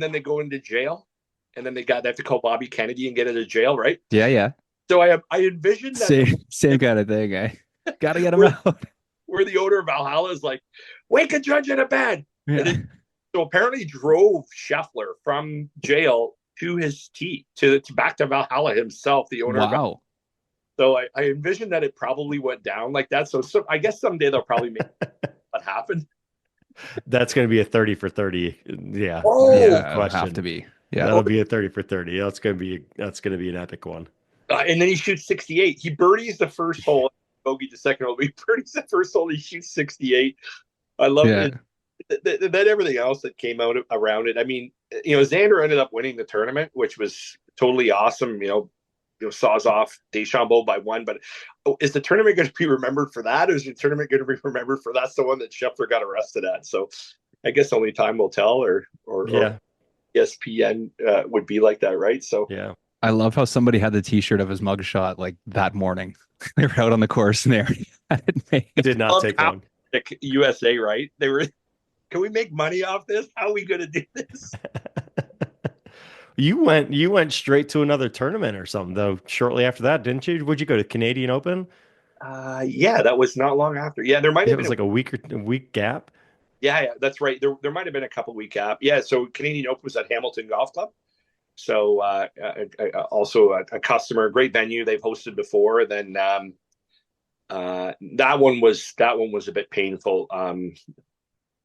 Speaker 2: then they go into jail, and then they have to call Bobby Kennedy and get out of jail, right?
Speaker 1: Yeah.
Speaker 2: So I envisioned that
Speaker 1: same kind of thing. Gotta get him out.
Speaker 2: where the owner of Valhalla is like, wake a judge out of bed.
Speaker 1: Yeah.
Speaker 2: And then, so apparently drove Scheffler from jail to his tee to back to Valhalla himself, the owner of Valhalla.
Speaker 1: Wow.
Speaker 2: So I envision that it probably went down like that. So I guess someday they'll probably make what happened.
Speaker 3: That's going to be a 30 for 30. Yeah.
Speaker 2: Oh,
Speaker 1: Yeah, it'll
Speaker 3: question.
Speaker 1: have to be. Yeah.
Speaker 3: That'll be a 30 for 30. That's going to be an epic one.
Speaker 2: and then he shoots 68. He birdies the first hole, bogeyed the second hole. He birdies the first hole. He shoots 68. I love it. Then everything else that came out around it. I mean, Xander ended up winning the tournament, which was totally awesome. Saws off Deschambault by one. But is the tournament going to be remembered for that? Or is the tournament going to be remembered for that's the one that Scheffler got arrested at? So I guess only time will tell, or ESPN would be like that, right? So
Speaker 3: yeah.
Speaker 1: I love how somebody had the T-shirt of his mugshot like that morning. They were out on the course and they
Speaker 3: did not take long.
Speaker 2: USA, right? They were. Can we make money off this? How are we going to do this?
Speaker 3: You went straight to another tournament or something though. Shortly after that, didn't you? Would you go to Canadian Open?
Speaker 2: Yeah, that was not long after. Yeah, there might have been
Speaker 3: like a week gap.
Speaker 2: Yeah, that's right. There might have been a couple week gap. Yeah, so Canadian Open was at Hamilton Golf Club. So also a customer, great venue they've hosted before. Then that one was a bit painful.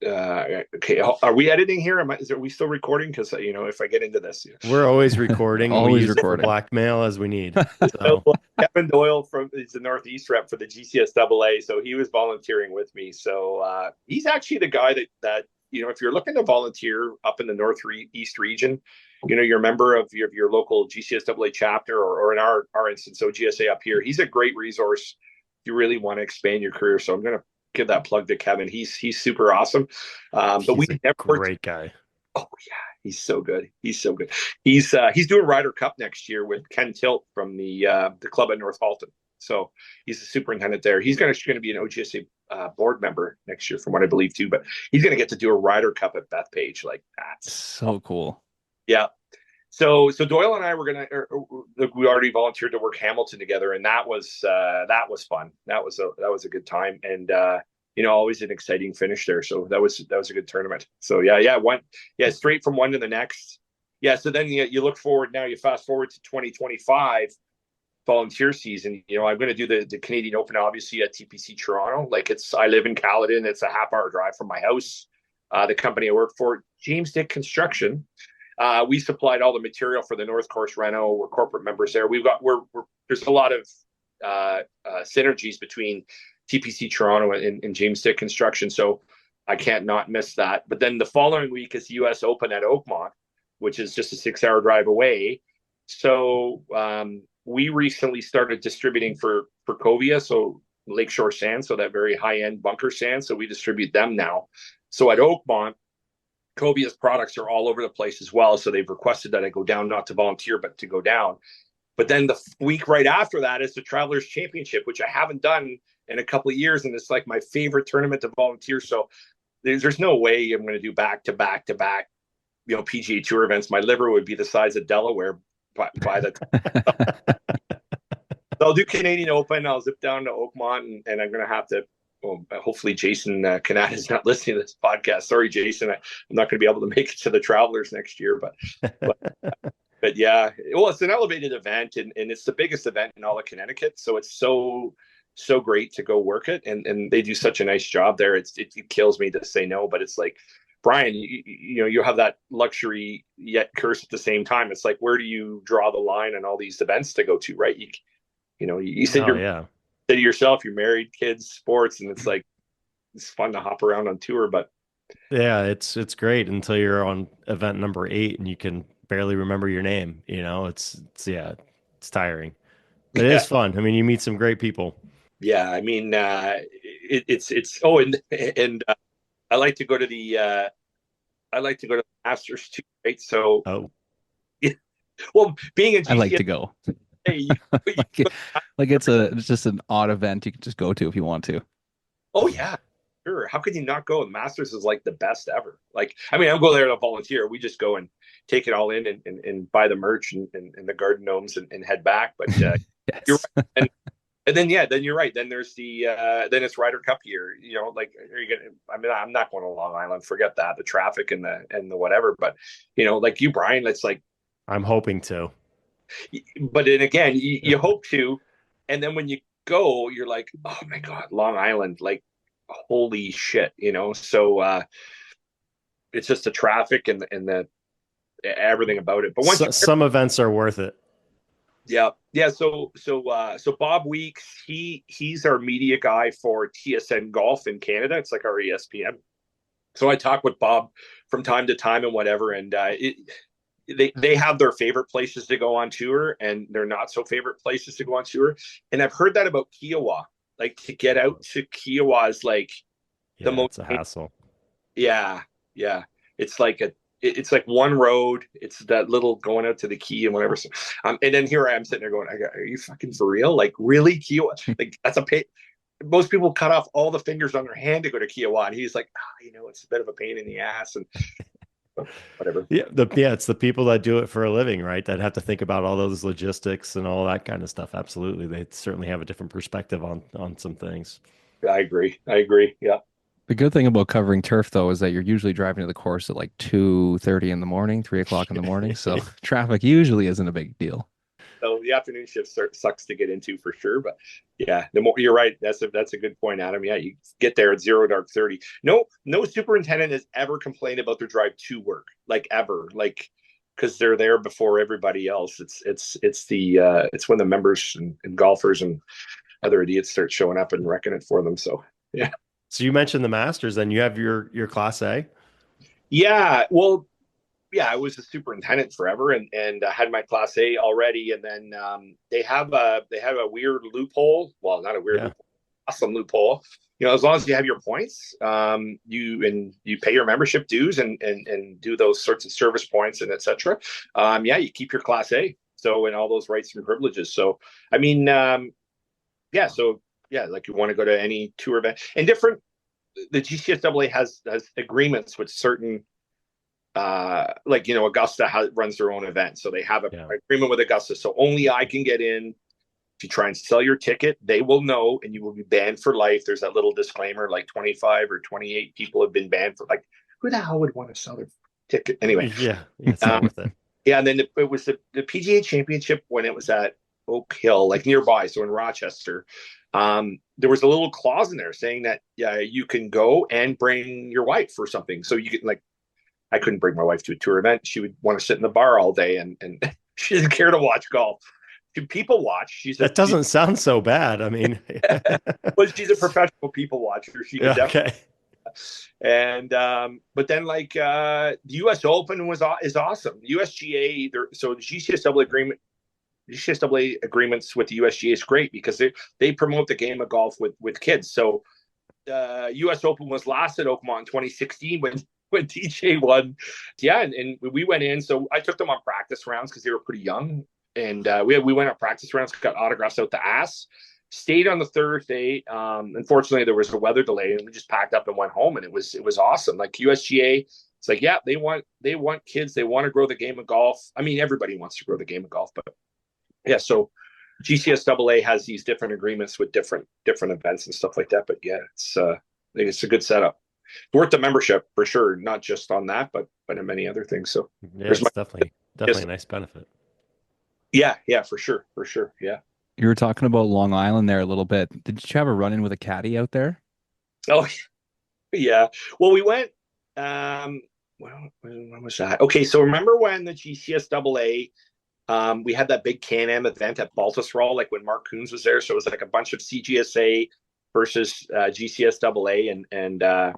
Speaker 2: Okay, are we editing here? Are we still recording? Because if I get into this,
Speaker 3: we're always recording.
Speaker 1: Always
Speaker 3: we use
Speaker 1: recording.
Speaker 3: It for blackmail as we need.
Speaker 2: So Kevin Doyle he's the Northeast rep for the GCSAA, so he was volunteering with me. So he's actually the guy that if you're looking to volunteer up in the Northeast region, you're a member of your local GCSAA chapter, or in our instance, OGSA up here. He's a great resource if you really want to expand your career. So I'm going to give that plug to Kevin. He's super awesome. But
Speaker 3: he's a great guy.
Speaker 2: Oh yeah, he's so good. He's so good. He's doing Ryder Cup next year with Ken Tilt from the club at North Halton. So he's the superintendent there. He's going to be an OGSA board member next year, from what I believe too. But he's going to get to do a Ryder Cup at Bethpage. Like, that's
Speaker 1: so cool.
Speaker 2: Yeah. So Doyle and I we already volunteered to work Hamilton together, and that was fun. That was a good time, and always an exciting finish there. So that was a good tournament. So straight from one to the next. Yeah. So then you look forward now. You fast forward to 2025 volunteer season. I'm going to do the Canadian Open obviously at TPC Toronto. Like I live in Caledon. It's a half-hour drive from my house. The company I work for, James Dick Construction. We supplied all the material for the North Course reno. We're corporate members there. There's a lot of synergies between TPC Toronto and James Dick Construction, so I can't not miss that. But then the following week is the U.S. Open at Oakmont, which is just a 6-hour drive away. So we recently started distributing for Covia, so Lakeshore Sand, so that very high-end bunker sand. So we distribute them now. So at Oakmont, Covia's products are all over the place as well. So they've requested that I go down, not to volunteer, but to go down. But then the week right after that is the Travelers Championship, which I haven't done in a couple of years. And it's like my favorite tournament to volunteer. So there's no way I'm going to do back to back PGA Tour events. My liver would be the size of Delaware by the time. So I'll do Canadian Open. I'll zip down to Oakmont, and I'm going to have to. Well, hopefully Jason Canad is not listening to this podcast. Sorry, Jason. I'm not going to be able to make it to the Travelers next year, but yeah. Well, it's an elevated event, and it's the biggest event in all of Connecticut. So it's so great to go work it, and they do such a nice job there. It kills me to say no, but it's like, Brian, you have that luxury yet curse at the same time. It's like, where do you draw the line on all these events to go to, right? You said say to yourself, you're married, kids, sports, and it's like, it's fun to hop around on tour, but
Speaker 3: yeah, it's great until you're on event number 8 and you can barely remember your name. It's tiring. It is fun. I mean, you meet some great people.
Speaker 2: Yeah, I mean, it's and I like to go to the Masters too, right? So well, being a GCS,
Speaker 1: I like to go.
Speaker 2: Hey,
Speaker 1: it's just an odd event you can just go to if you want to.
Speaker 2: Oh yeah, sure. How could you not go? The Masters is like the best ever. Like, I mean, I don't go there to volunteer. We just go and take it all in and buy the merch and the garden gnomes and head back. But
Speaker 1: yes.
Speaker 2: you're right. And And then then you're right. Then there's the then it's Ryder Cup year. You know, like are you gonna? I mean, I'm not going to Long Island. Forget that. The traffic and the whatever. But you know, like you, Brian, it's like
Speaker 3: I'm hoping to.
Speaker 2: But then again, you hope to, and then when you go, you're like, oh my god, Long Island, like holy shit, you know. So it's just the traffic and the everything about it. But once
Speaker 3: some events are worth it.
Speaker 2: Yeah. So Bob Weeks, he's our media guy for TSN Golf in Canada. It's like our ESPN. So I talk with Bob from time to time and whatever, and they have their favorite places to go on tour and their not so favorite places to go on tour. And I've heard that about Kiowa. Like to get out to Kiowa is like
Speaker 3: the most. It's a hassle.
Speaker 2: Yeah. It's like one road. It's that little going out to the key and whatever. So, and then here I am sitting there going, "Are you fucking for real? Like really, Kiowa? Like that's a pay." Most people cut off all the fingers on their hand to go to Kiowa, and he's like, it's a bit of a pain in the ass and whatever.
Speaker 3: Yeah, it's the people that do it for a living, right? That have to think about all those logistics and all that kind of stuff. Absolutely, they certainly have a different perspective on some things.
Speaker 2: I agree. Yeah.
Speaker 4: The good thing about covering turf, though, is that you're usually driving to the course at like 2:30 in the morning, 3 o'clock in the morning. So traffic usually isn't a big deal.
Speaker 2: So the afternoon shift sucks to get into for sure. But yeah, the more you're right. That's a good point, Adam. Yeah, you get there at 0:30. No superintendent has ever complained about their drive to work, like ever, like because they're there before everybody else. It's when the members and golfers and other idiots start showing up and wrecking it for them. So yeah.
Speaker 3: So you mentioned the Masters, then you have your Class A.
Speaker 2: Yeah, well, yeah, I was a superintendent forever, and I had my Class A already, and then they have a weird loophole. Well, not a weird loophole, awesome loophole. You know, as long as you have your points, you pay your membership dues and do those sorts of service points and etc. You keep your Class A. So and all those rights and privileges. So I mean, like you want to go to any tour event and different. The GCSAA has agreements with certain, Augusta runs their own event, so they have an agreement with Augusta. So only I can get in. If you try and sell your ticket, they will know, and you will be banned for life. There's that little disclaimer, like 25 or 28 people have been banned for. Like, who the hell would want to sell their ticket anyway?
Speaker 3: Yeah, it's not worth it.
Speaker 2: Yeah, and then it was the PGA Championship when it was at Oak Hill, like nearby, so in Rochester. There was a little clause in there saying that you can go and bring your wife or something. So you can I couldn't bring my wife to a tour event. She would want to sit in the bar all day and she doesn't care to watch golf. Do people watch?
Speaker 3: That doesn't sound so bad. I mean,
Speaker 2: well, she's a professional people watcher. She could definitely. And but then the U.S. Open is awesome. USGA, so the GCSAA agreements with the USGA is great because they promote the game of golf with kids. So U.S. Open was last at Oakmont in 2016 when DJ won. Yeah, and we went in. So I took them on practice rounds because they were pretty young. And we went on practice rounds, got autographs out the ass. Stayed on the Thursday. Unfortunately, there was a weather delay, and we just packed up and went home. And it was awesome. Like USGA, it's like they want kids. They want to grow the game of golf. I mean, everybody wants to grow the game of golf, but yeah. So GCSAA has these different agreements with different events and stuff like that. But yeah, I think it's a good setup. Worth the membership for sure, not just on that, but in many other things. So
Speaker 3: yeah, it's definitely a nice benefit.
Speaker 2: Yeah, for sure. Yeah.
Speaker 4: You were talking about Long Island there a little bit. Did you have a run-in with a caddy out there?
Speaker 2: Oh, yeah. Well, we went. When was that? Okay, so remember when the GCSAA, we had that big Can-Am event at Baltusrol, like when Mark Coons was there. So it was like a bunch of CGSA versus GCSAA, and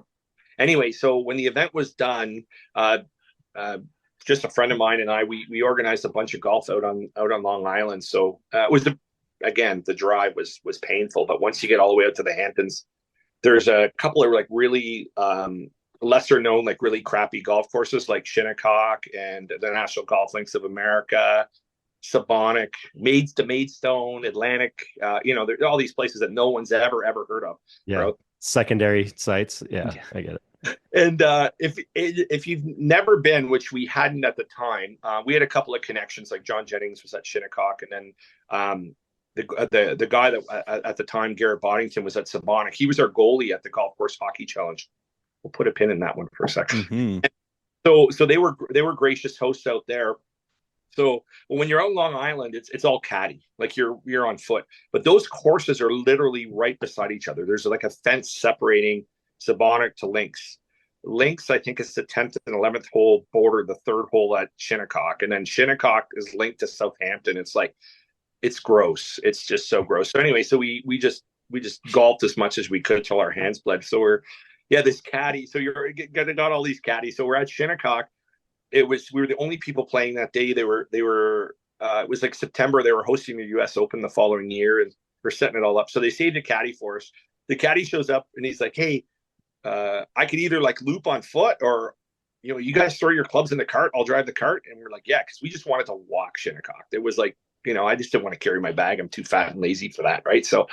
Speaker 2: anyway, so when the event was done, just a friend of mine and I, we organized a bunch of golf out on Long Island. So it was the drive was painful, but once you get all the way out to the Hamptons, there's a couple of like really lesser known, like really crappy golf courses like Shinnecock and the National Golf Links of America, Sabonic, Maidstone, Atlantic. There are all these places that no one's ever heard of.
Speaker 3: Yeah, bro. Secondary sites. Yeah, I get it.
Speaker 2: And if you've never been, which we hadn't at the time, we had a couple of connections. Like John Jennings was at Shinnecock, and then the guy that at the time, Garrett Boddington, was at Sabonic. He was our goalie at the Golf Course Hockey Challenge. We'll put a pin in that one for a second.
Speaker 1: Mm-hmm.
Speaker 2: So they were gracious hosts out there. So when you're out Long Island, it's all caddy, like you're on foot. But those courses are literally right beside each other. There's like a fence separating Sabonic to Links. Links, I think, is the 10th and 11th hole border the third hole at Shinnecock, and then Shinnecock is linked to Southampton. It's gross. It's just so gross. So anyway, so we just golfed as much as we could till our hands bled. So this caddy. So you're got all these caddies. So we're at Shinnecock. We were the only people playing that day. They were it was like September. They were hosting the US Open the following year, and we're setting it all up. So they saved a caddy for us. The caddy shows up and he's like, "Hey, I could either like loop on foot, or you guys throw your clubs in the cart. I'll drive the cart." And we're like, "Yeah," because we just wanted to walk Shinnecock. It was like, I just didn't want to carry my bag. I'm too fat and lazy for that, right? So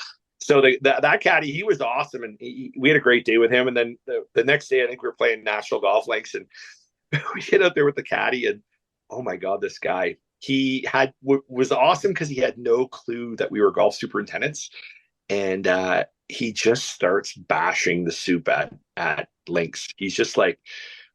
Speaker 2: that caddy, he was awesome, and we had a great day with him. And then the next day, I think we were playing National Golf Links, and we get out there with the caddy, and oh my God, this guy, he was awesome because he had no clue that we were golf superintendents, and he just starts bashing the soup at Links. He's just like,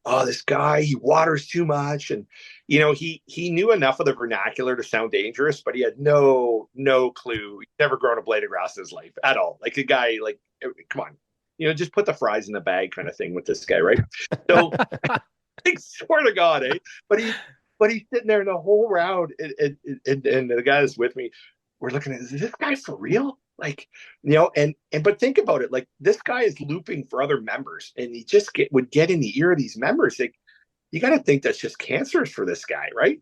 Speaker 2: "Oh, this guy, he waters too much," and he knew enough of the vernacular to sound dangerous, but he had no clue. He'd never grown a blade of grass in his life at all. Like a guy, like, come on, just put the fries in the bag kind of thing with this guy, right? So. I swear to God, eh? But he's sitting there the whole round, and the guy that's with me, we're looking at, is this guy for real? Like, but think about it, like this guy is looping for other members, and he just would get in the ear of these members. Like, you got to think that's just cancerous for this guy, right?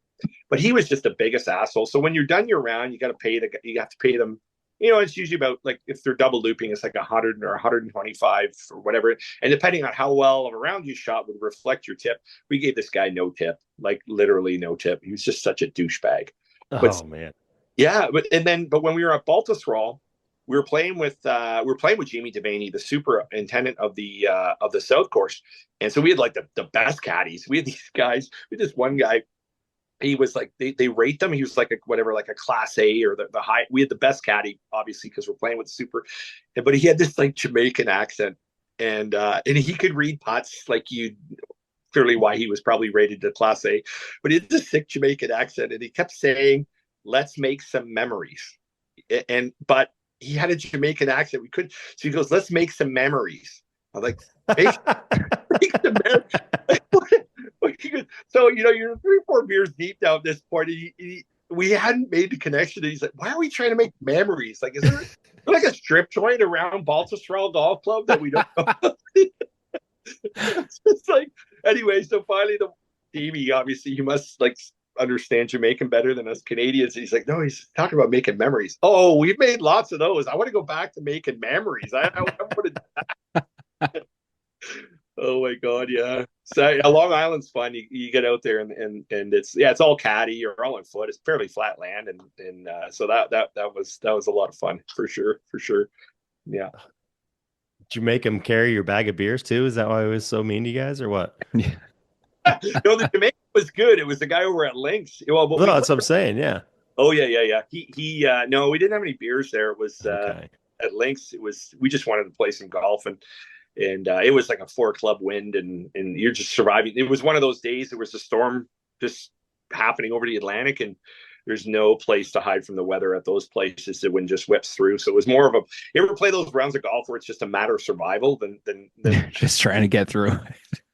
Speaker 2: But he was just the biggest asshole. So when you're done your round, you have to pay them. It's usually about, like, if they're double looping, it's like 100 or 125 or whatever. And depending on how well of a round you shot would reflect your tip. We gave this guy no tip, like literally no tip. He was just such a douchebag.
Speaker 3: Oh, man.
Speaker 2: Yeah. But when we were at Baltusrol, we were playing with Jamie Devaney, the superintendent of the South Course. And so we had like the best caddies. We had these guys, this one guy, he was like, they rate them. He was like a class A or the high. We had the best caddy, obviously, because we're playing with the super. But he had this like Jamaican accent, and he could read putts like clearly why he was probably rated to class A. But he had this sick Jamaican accent, and he kept saying, "Let's make some memories." But he had a Jamaican accent. So he goes, "Let's make some memories." I was like, make some memories. So, you're 3-4 beers deep now at this point. We hadn't made the connection. And he's like, "Why are we trying to make memories? Like, is there like a strip joint around Baltusrol Golf Club that we don't know?" It's like, anyway, so finally Davey, obviously, he must like understand Jamaican better than us Canadians. And he's like, "No, he's talking about making memories." "Oh, we've made lots of those. I want to go back to making memories. I want to do that." Oh my God, yeah. So Long Island's fun. You get out there and it's all caddy. You're all on foot. It's fairly flat land, and so that was a lot of fun for sure. Yeah.
Speaker 3: Did you make him carry your bag of beers too? Is that why he was so mean to you guys, or what?
Speaker 1: Yeah.
Speaker 2: No, the Jamaican was good. It was the guy over at Links. Well,
Speaker 3: no, that's what I'm saying. Yeah.
Speaker 2: Oh yeah. He no, we didn't have any beers there. It was
Speaker 3: Okay.
Speaker 2: At Links. We just wanted to play some golf, and it was like a 4-club wind, and you're just surviving. It was one of those days. There was a storm just happening over the Atlantic, and there's no place to hide from the weather at those places. The wind just whips through. So it was more of you ever play those rounds of golf where it's just a matter of survival than
Speaker 1: just trying to get through.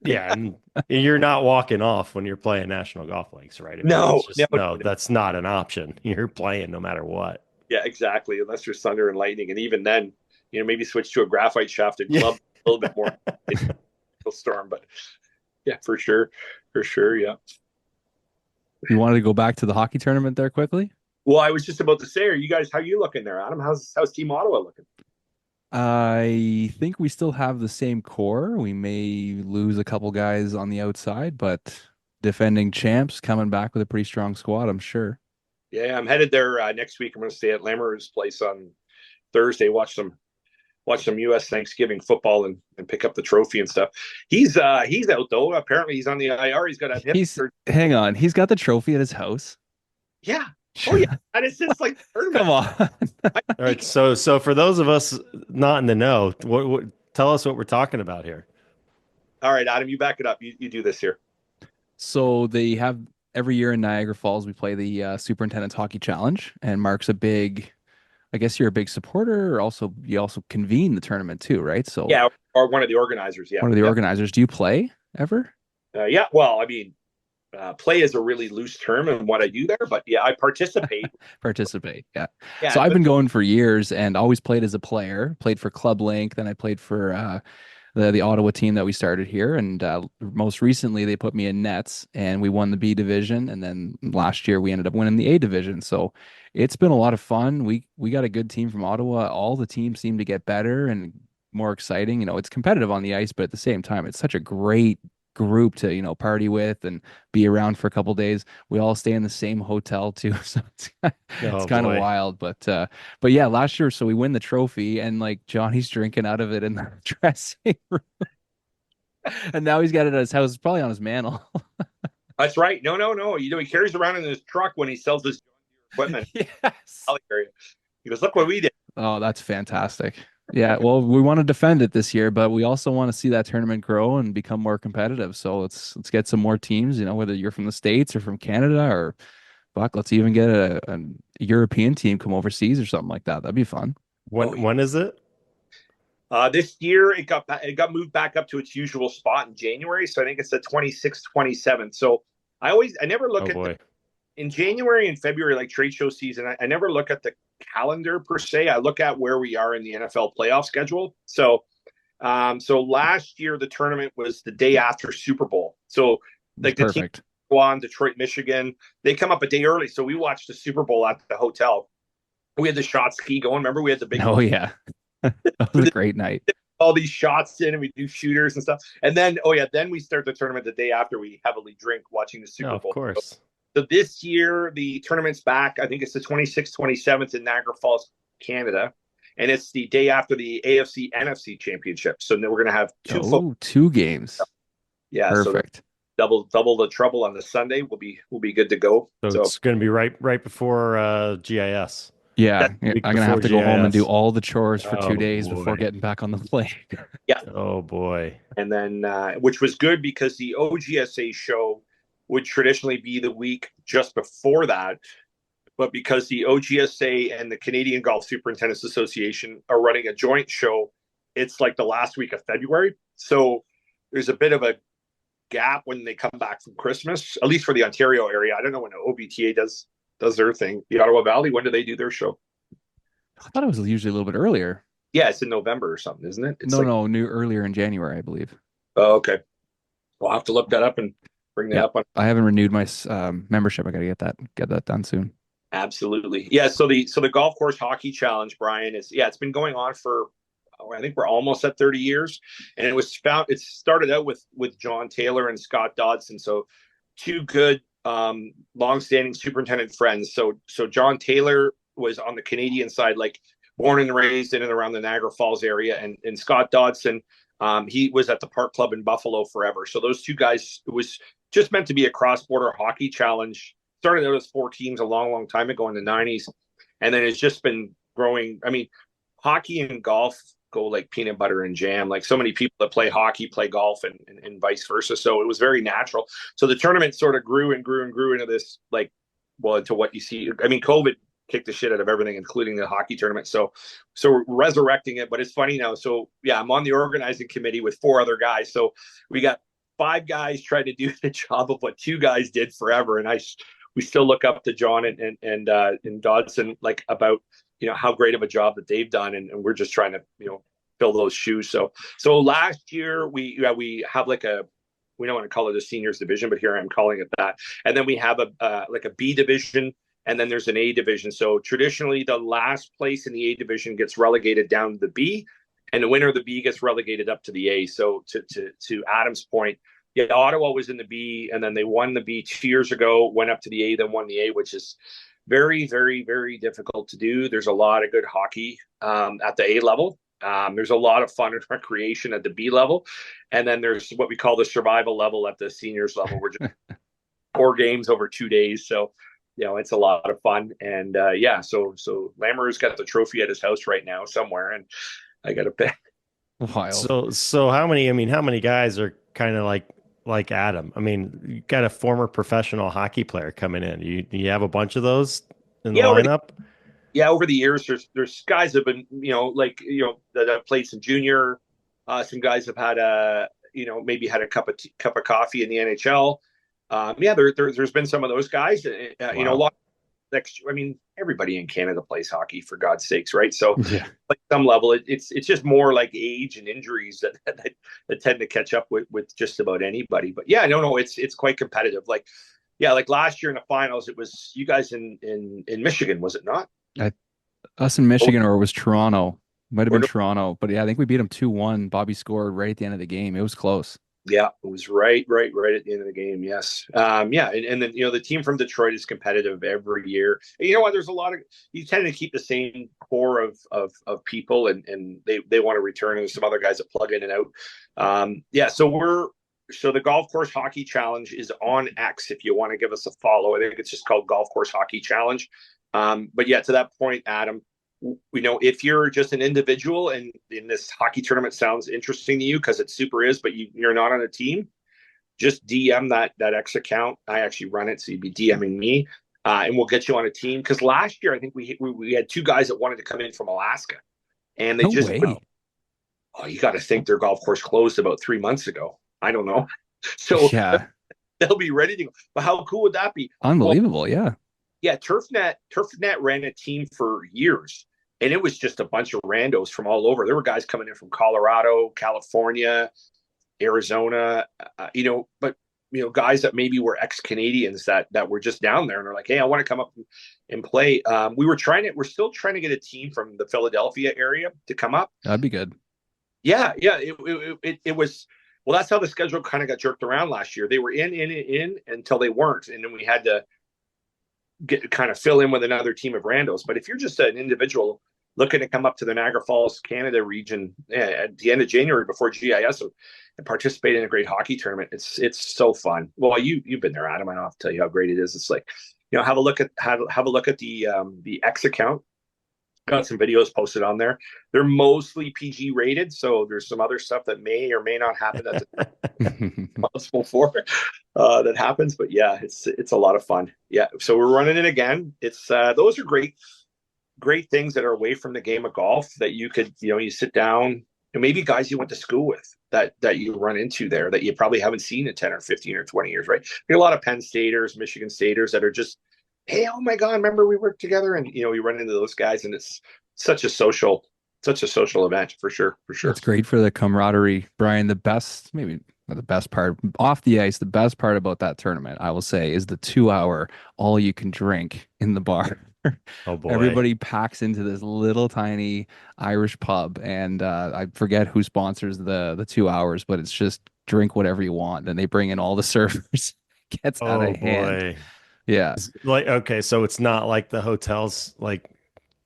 Speaker 3: Yeah, and you're not walking off when you're playing National Golf Links, right? I mean,
Speaker 2: No,
Speaker 3: that's not an option. You're playing no matter what.
Speaker 2: Yeah, exactly. Unless there's thunder and lightning, and even then, maybe switch to a graphite shafted club a little bit more. Storm, but yeah, for sure, yeah.
Speaker 1: You wanted to go back to the hockey tournament there quickly?
Speaker 2: Well, I was just about to say, how you looking there, Adam? How's Team Ottawa looking?
Speaker 1: I think we still have the same core. We may lose a couple guys on the outside, but defending champs coming back with a pretty strong squad, I'm sure.
Speaker 2: Yeah, I'm headed there next week. I'm going to stay at Lemmer's place on Thursday, watch some U.S. Thanksgiving football and pick up the trophy and stuff. He's out though. Apparently he's on the IR. He's got a hip surgery.
Speaker 1: Hang on. He's got the trophy at his house.
Speaker 2: Yeah. Oh yeah, and it's just like tournament.
Speaker 1: Come on.
Speaker 3: All right, so for those of us not in the know, what tell us what we're talking about here.
Speaker 2: All right, Adam, you back it up. You do this here.
Speaker 1: So they have every year in Niagara Falls, we play the Superintendent's Hockey Challenge, and Mark's a big. I guess you're a big supporter, or also you also convene the tournament too, right? So
Speaker 2: Yeah, or one of the organizers. Yeah,
Speaker 1: one of the
Speaker 2: yep.
Speaker 1: organizers. Do you play ever?
Speaker 2: Yeah. Well, I mean, play is a really loose term in what I do there, but yeah, I participate.
Speaker 1: Participate, yeah.
Speaker 2: Yeah,
Speaker 1: So I've
Speaker 2: but
Speaker 1: been going for years and always played as a player. Played for Club Link, then I played for the Ottawa team that we started here, and most recently they put me in nets, and we won the B division, and then last year we ended up winning the A division. So it's been a lot of fun. We got a good team from Ottawa. All the teams seem to get better and more exciting. You know, it's competitive on the ice, but at the same time, it's such a great group to party with and be around for a couple days. We all stay in the same hotel too, so it's
Speaker 3: Oh
Speaker 1: kind of
Speaker 3: boy.
Speaker 1: wild. But yeah, last year, so we win the trophy, and like Johnny's drinking out of it in the dressing room, and now he's got it at his house. It's probably on his mantle.
Speaker 2: that's right. No. He carries around in his truck when he sells his equipment.
Speaker 1: Yes.
Speaker 2: He goes, look what we did.
Speaker 1: Oh, that's fantastic. Yeah, well, we want to defend it this year, but we also want to see that tournament grow and become more competitive. So let's get some more teams, whether you're from the States or from Canada, or fuck, let's even get a European team come overseas or something like that. That'd be fun.
Speaker 3: When is it?
Speaker 2: This year it got moved back up to its usual spot in January, so I think it's the 26th, 27th. So I never look in January and February, like trade show season. I never look at the calendar per se. I look at where we are in the NFL playoff schedule. So last year the tournament was the day after Super Bowl. So like the team on Detroit, Michigan, they come up a day early. So we watched the Super Bowl at the hotel. We had the shot ski going. Remember, we had the big.
Speaker 1: Oh yeah, that was a great night.
Speaker 2: All these shots in, and we do shooters and stuff. And then, then we start the tournament the day after we heavily drink watching the Super Bowl.
Speaker 3: Of course.
Speaker 2: So this year, the tournament's back. I think it's the 26th, 27th in Niagara Falls, Canada. And it's the day after the AFC NFC Championship. So then we're going to have
Speaker 1: two games.
Speaker 2: Yeah.
Speaker 1: Perfect.
Speaker 2: So double the trouble on the Sunday. We'll be good to go.
Speaker 3: So it's going to be right before GIS.
Speaker 1: Yeah, I'm going to have to go home and do all the chores for 2 days
Speaker 3: boy.
Speaker 1: before getting back on the plane.
Speaker 2: Yeah.
Speaker 3: Oh, boy.
Speaker 2: And then, which was good because the OGSA show would traditionally be the week just before that. But because the OGSA and the Canadian Golf Superintendents Association are running a joint show, it's like the last week of February. So there's a bit of a gap when they come back from Christmas, at least for the Ontario area. I don't know when the OBTA does their thing. The Ottawa Valley, when do they do their show?
Speaker 1: I thought it was usually a little bit earlier.
Speaker 2: Yeah, it's in November or something, isn't it?
Speaker 1: Earlier in January, I believe.
Speaker 2: Oh, okay. We'll have to look that up and bring that up.
Speaker 1: I haven't renewed my membership. I got to get that done soon.
Speaker 2: Absolutely. Yeah. So the Golf Course Hockey Challenge, Brian, it's been going on for, I think we're almost at 30 years. And it started out with John Taylor and Scott Dodson. So two good, longstanding superintendent friends. So John Taylor was on the Canadian side, like born and raised in and around the Niagara Falls area. And Scott Dodson, he was at the Park Club in Buffalo forever. So those two guys, it was just meant to be a cross-border hockey challenge. Started out as 4 teams a long, long time ago in the 90s. And then it's just been growing. I mean, hockey and golf go like peanut butter and jam. Like so many people that play hockey play golf and vice versa. So it was very natural. So the tournament sort of grew and grew and grew into this, into what you see. I mean, COVID kicked the shit out of everything, including the hockey tournament. So we're resurrecting it, but it's funny now. So yeah, I'm on the organizing committee with 4 other guys. So we got 5 guys trying to do the job of what 2 guys did forever. And we still look up to John and Dodson, like about, how great of a job that they've done. And we're just trying to, fill those shoes. So last year we have we don't want to call it a seniors division, but here I'm calling it that. And then we have a B division, and then there's an A division. So traditionally the last place in the A division gets relegated down to the B, and the winner of the B gets relegated up to the A. So to Adam's point, yeah, Ottawa was in the B, and then they won the B 2 years ago, went up to the A, then won the A, which is very, very, very difficult to do. There's a lot of good hockey at the A level. There's a lot of fun and recreation at the B level. And then there's what we call the survival level at the seniors level. We're just 4 games over 2 days. So it's a lot of fun. And so Lamoureux's got the trophy at his house right now somewhere, and I got to pick.
Speaker 4: Wild.
Speaker 3: So how many? I mean, how many guys are kind of like Adam? I mean, you got a former professional hockey player coming in. You have a bunch of those in the
Speaker 2: Yeah,
Speaker 3: lineup.
Speaker 2: Over the years, there's guys have been, that have played some junior. Some guys have had maybe had a cup of coffee in the NHL. There's been some of those guys. A lot. I mean, everybody in Canada plays hockey, for God's sakes, right? So,
Speaker 4: Yeah.
Speaker 2: like some level, it's just more like age and injuries that tend to catch up with just about anybody. But yeah, no, it's quite competitive. Like last year in the finals, it was you guys in Michigan, was it not?
Speaker 4: Us in Michigan, or it was Toronto. Might have been
Speaker 2: Or-
Speaker 4: Toronto, but yeah, I think we beat them 2-1. Bobby scored right at the end of the game. It was close.
Speaker 2: Yeah, it was right at the end of the game. Yes. And then the team from Detroit is competitive every year. And you know what? There's a lot of you tend to keep the same core of people, and they want to return, and some other guys that plug in and out. So the Golf Course Hockey Challenge is on X. If you want to give us a follow, I think it's just called Golf Course Hockey Challenge. But yeah, to that point, Adam, if you're just an individual and in this hockey tournament sounds interesting to you, because it super is, but you're not on a team, just DM that X account. I actually run it, so you'd be DMing me, and we'll get you on a team. Because last year, I think we had two guys that wanted to come in from Alaska, and they
Speaker 4: No
Speaker 2: just
Speaker 4: way.
Speaker 2: oh, you got to think their golf course closed about 3 months ago. I don't know. So
Speaker 4: Yeah.
Speaker 2: they'll be ready to go. But how cool would that be?
Speaker 4: Unbelievable. Yeah.
Speaker 2: Yeah, TurfNet ran a team for years, and it was just a bunch of randos from all over. There were guys coming in from Colorado, California, Arizona, but guys that maybe were ex-Canadians that were just down there and are like, hey, I want to come up and play. We're still trying to get a team from the Philadelphia area to come up.
Speaker 4: That'd be good.
Speaker 2: Yeah. It was. Well, that's how the schedule kind of got jerked around last year. They were in until they weren't, and then we had to kind of fill in with another team of randos. But if you're just an individual looking to come up to the Niagara Falls, Canada region at the end of January before GIS and participate in a great hockey tournament, it's so fun. Well, you've been there, Adam. I don't have to tell you how great it is. It's like, have a look at the X account. Got some videos posted on there. They're mostly PG rated, so there's some other stuff that may or may not happen that's responsible for that happens. But yeah, it's a lot of fun. Yeah, so we're running it again. It's those are great things that are away from the game of golf that you could you sit down, and maybe guys you went to school with that you run into there that you probably haven't seen in 10 or 15 or 20 years, right? There are a lot of Penn Staters, Michigan Staters that are just, hey, oh my God, remember we worked together, and you run into those guys, and it's such a social event for sure.
Speaker 4: It's great for the camaraderie, Brian. Maybe not the best part off the ice, the best part about that tournament, I will say, is the 2-hour all you can drink in the bar.
Speaker 3: Oh boy.
Speaker 4: Everybody packs into this little tiny Irish pub, and I forget who sponsors the 2 hours, but it's just drink whatever you want. Then they bring in all the servers. Gets out of hand. Yeah.
Speaker 3: Okay, so it's not like the hotel's like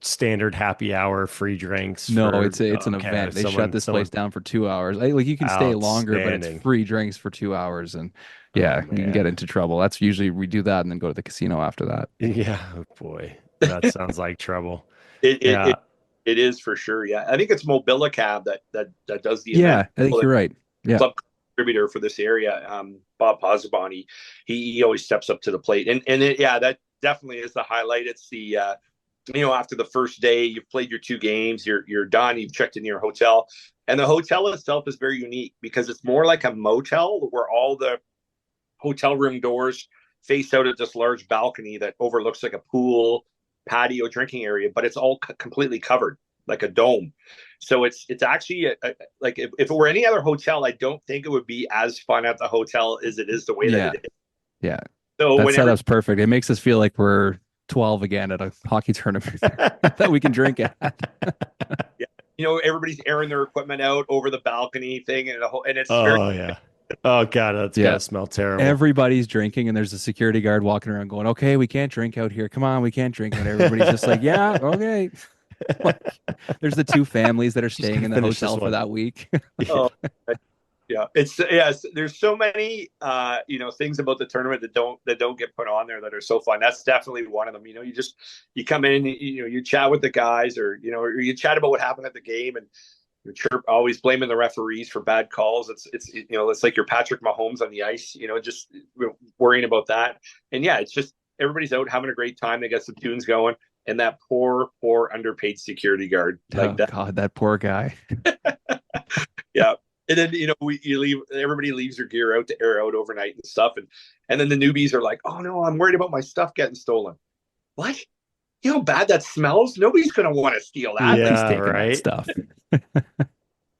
Speaker 3: standard happy hour free drinks.
Speaker 4: No, it's an event. They shut this place down for 2 hours. Like you can stay longer, but it's free drinks for 2 hours, and you can get into trouble. That's usually we do that and then go to the casino after that.
Speaker 3: Yeah, oh boy, that sounds like trouble.
Speaker 2: It is for sure. Yeah, I think it's Mobilicab that does the event.
Speaker 4: Yeah, I think you're right. Yeah.
Speaker 2: Club contributor for this area, Bob Posabon, he always steps up to the plate, and that definitely is the highlight. It's the after the first day, you've played your 2 games, you're done, you've checked in your hotel, and the hotel itself is very unique because it's more like a motel where all the hotel room doors face out at this large balcony that overlooks like a pool, patio, drinking area, but it's all completely covered like a dome. So it's actually like if it were any other hotel, I don't think it would be as fun at the hotel as it is the way that it is.
Speaker 4: Yeah.
Speaker 2: So
Speaker 4: that setup's perfect. It makes us feel like we're 12 again at a hockey tournament that we can drink at.
Speaker 2: Yeah. Everybody's airing their equipment out over the balcony thing, and it's
Speaker 3: yeah. Oh God, that's gotta smell terrible.
Speaker 4: Everybody's drinking, and there's a security guard walking around going, okay, we can't drink out here. Come on, we can't drink. And everybody's just like, yeah, okay. There's the 2 families that are staying in the hotel for that week.
Speaker 2: Oh, Yeah, there's so many things about the tournament that don't get put on there that are so fun. That's definitely one of them. You come in, you chat with the guys, or or you chat about what happened at the game, and you're always blaming the referees for bad calls. It's like you're Patrick Mahomes on the ice, just worrying about that. And yeah, it's just everybody's out having a great time. They got some tunes going, and that poor underpaid security guard, like that.
Speaker 1: God, that poor guy.
Speaker 2: Yeah. And then everybody leaves their gear out to air out overnight and stuff, and then the newbies are like, "Oh no, I'm worried about my stuff getting stolen." What? You know how bad that smells? Nobody's gonna want to steal that.
Speaker 3: Yeah,
Speaker 1: He's taking
Speaker 3: right.
Speaker 1: that stuff.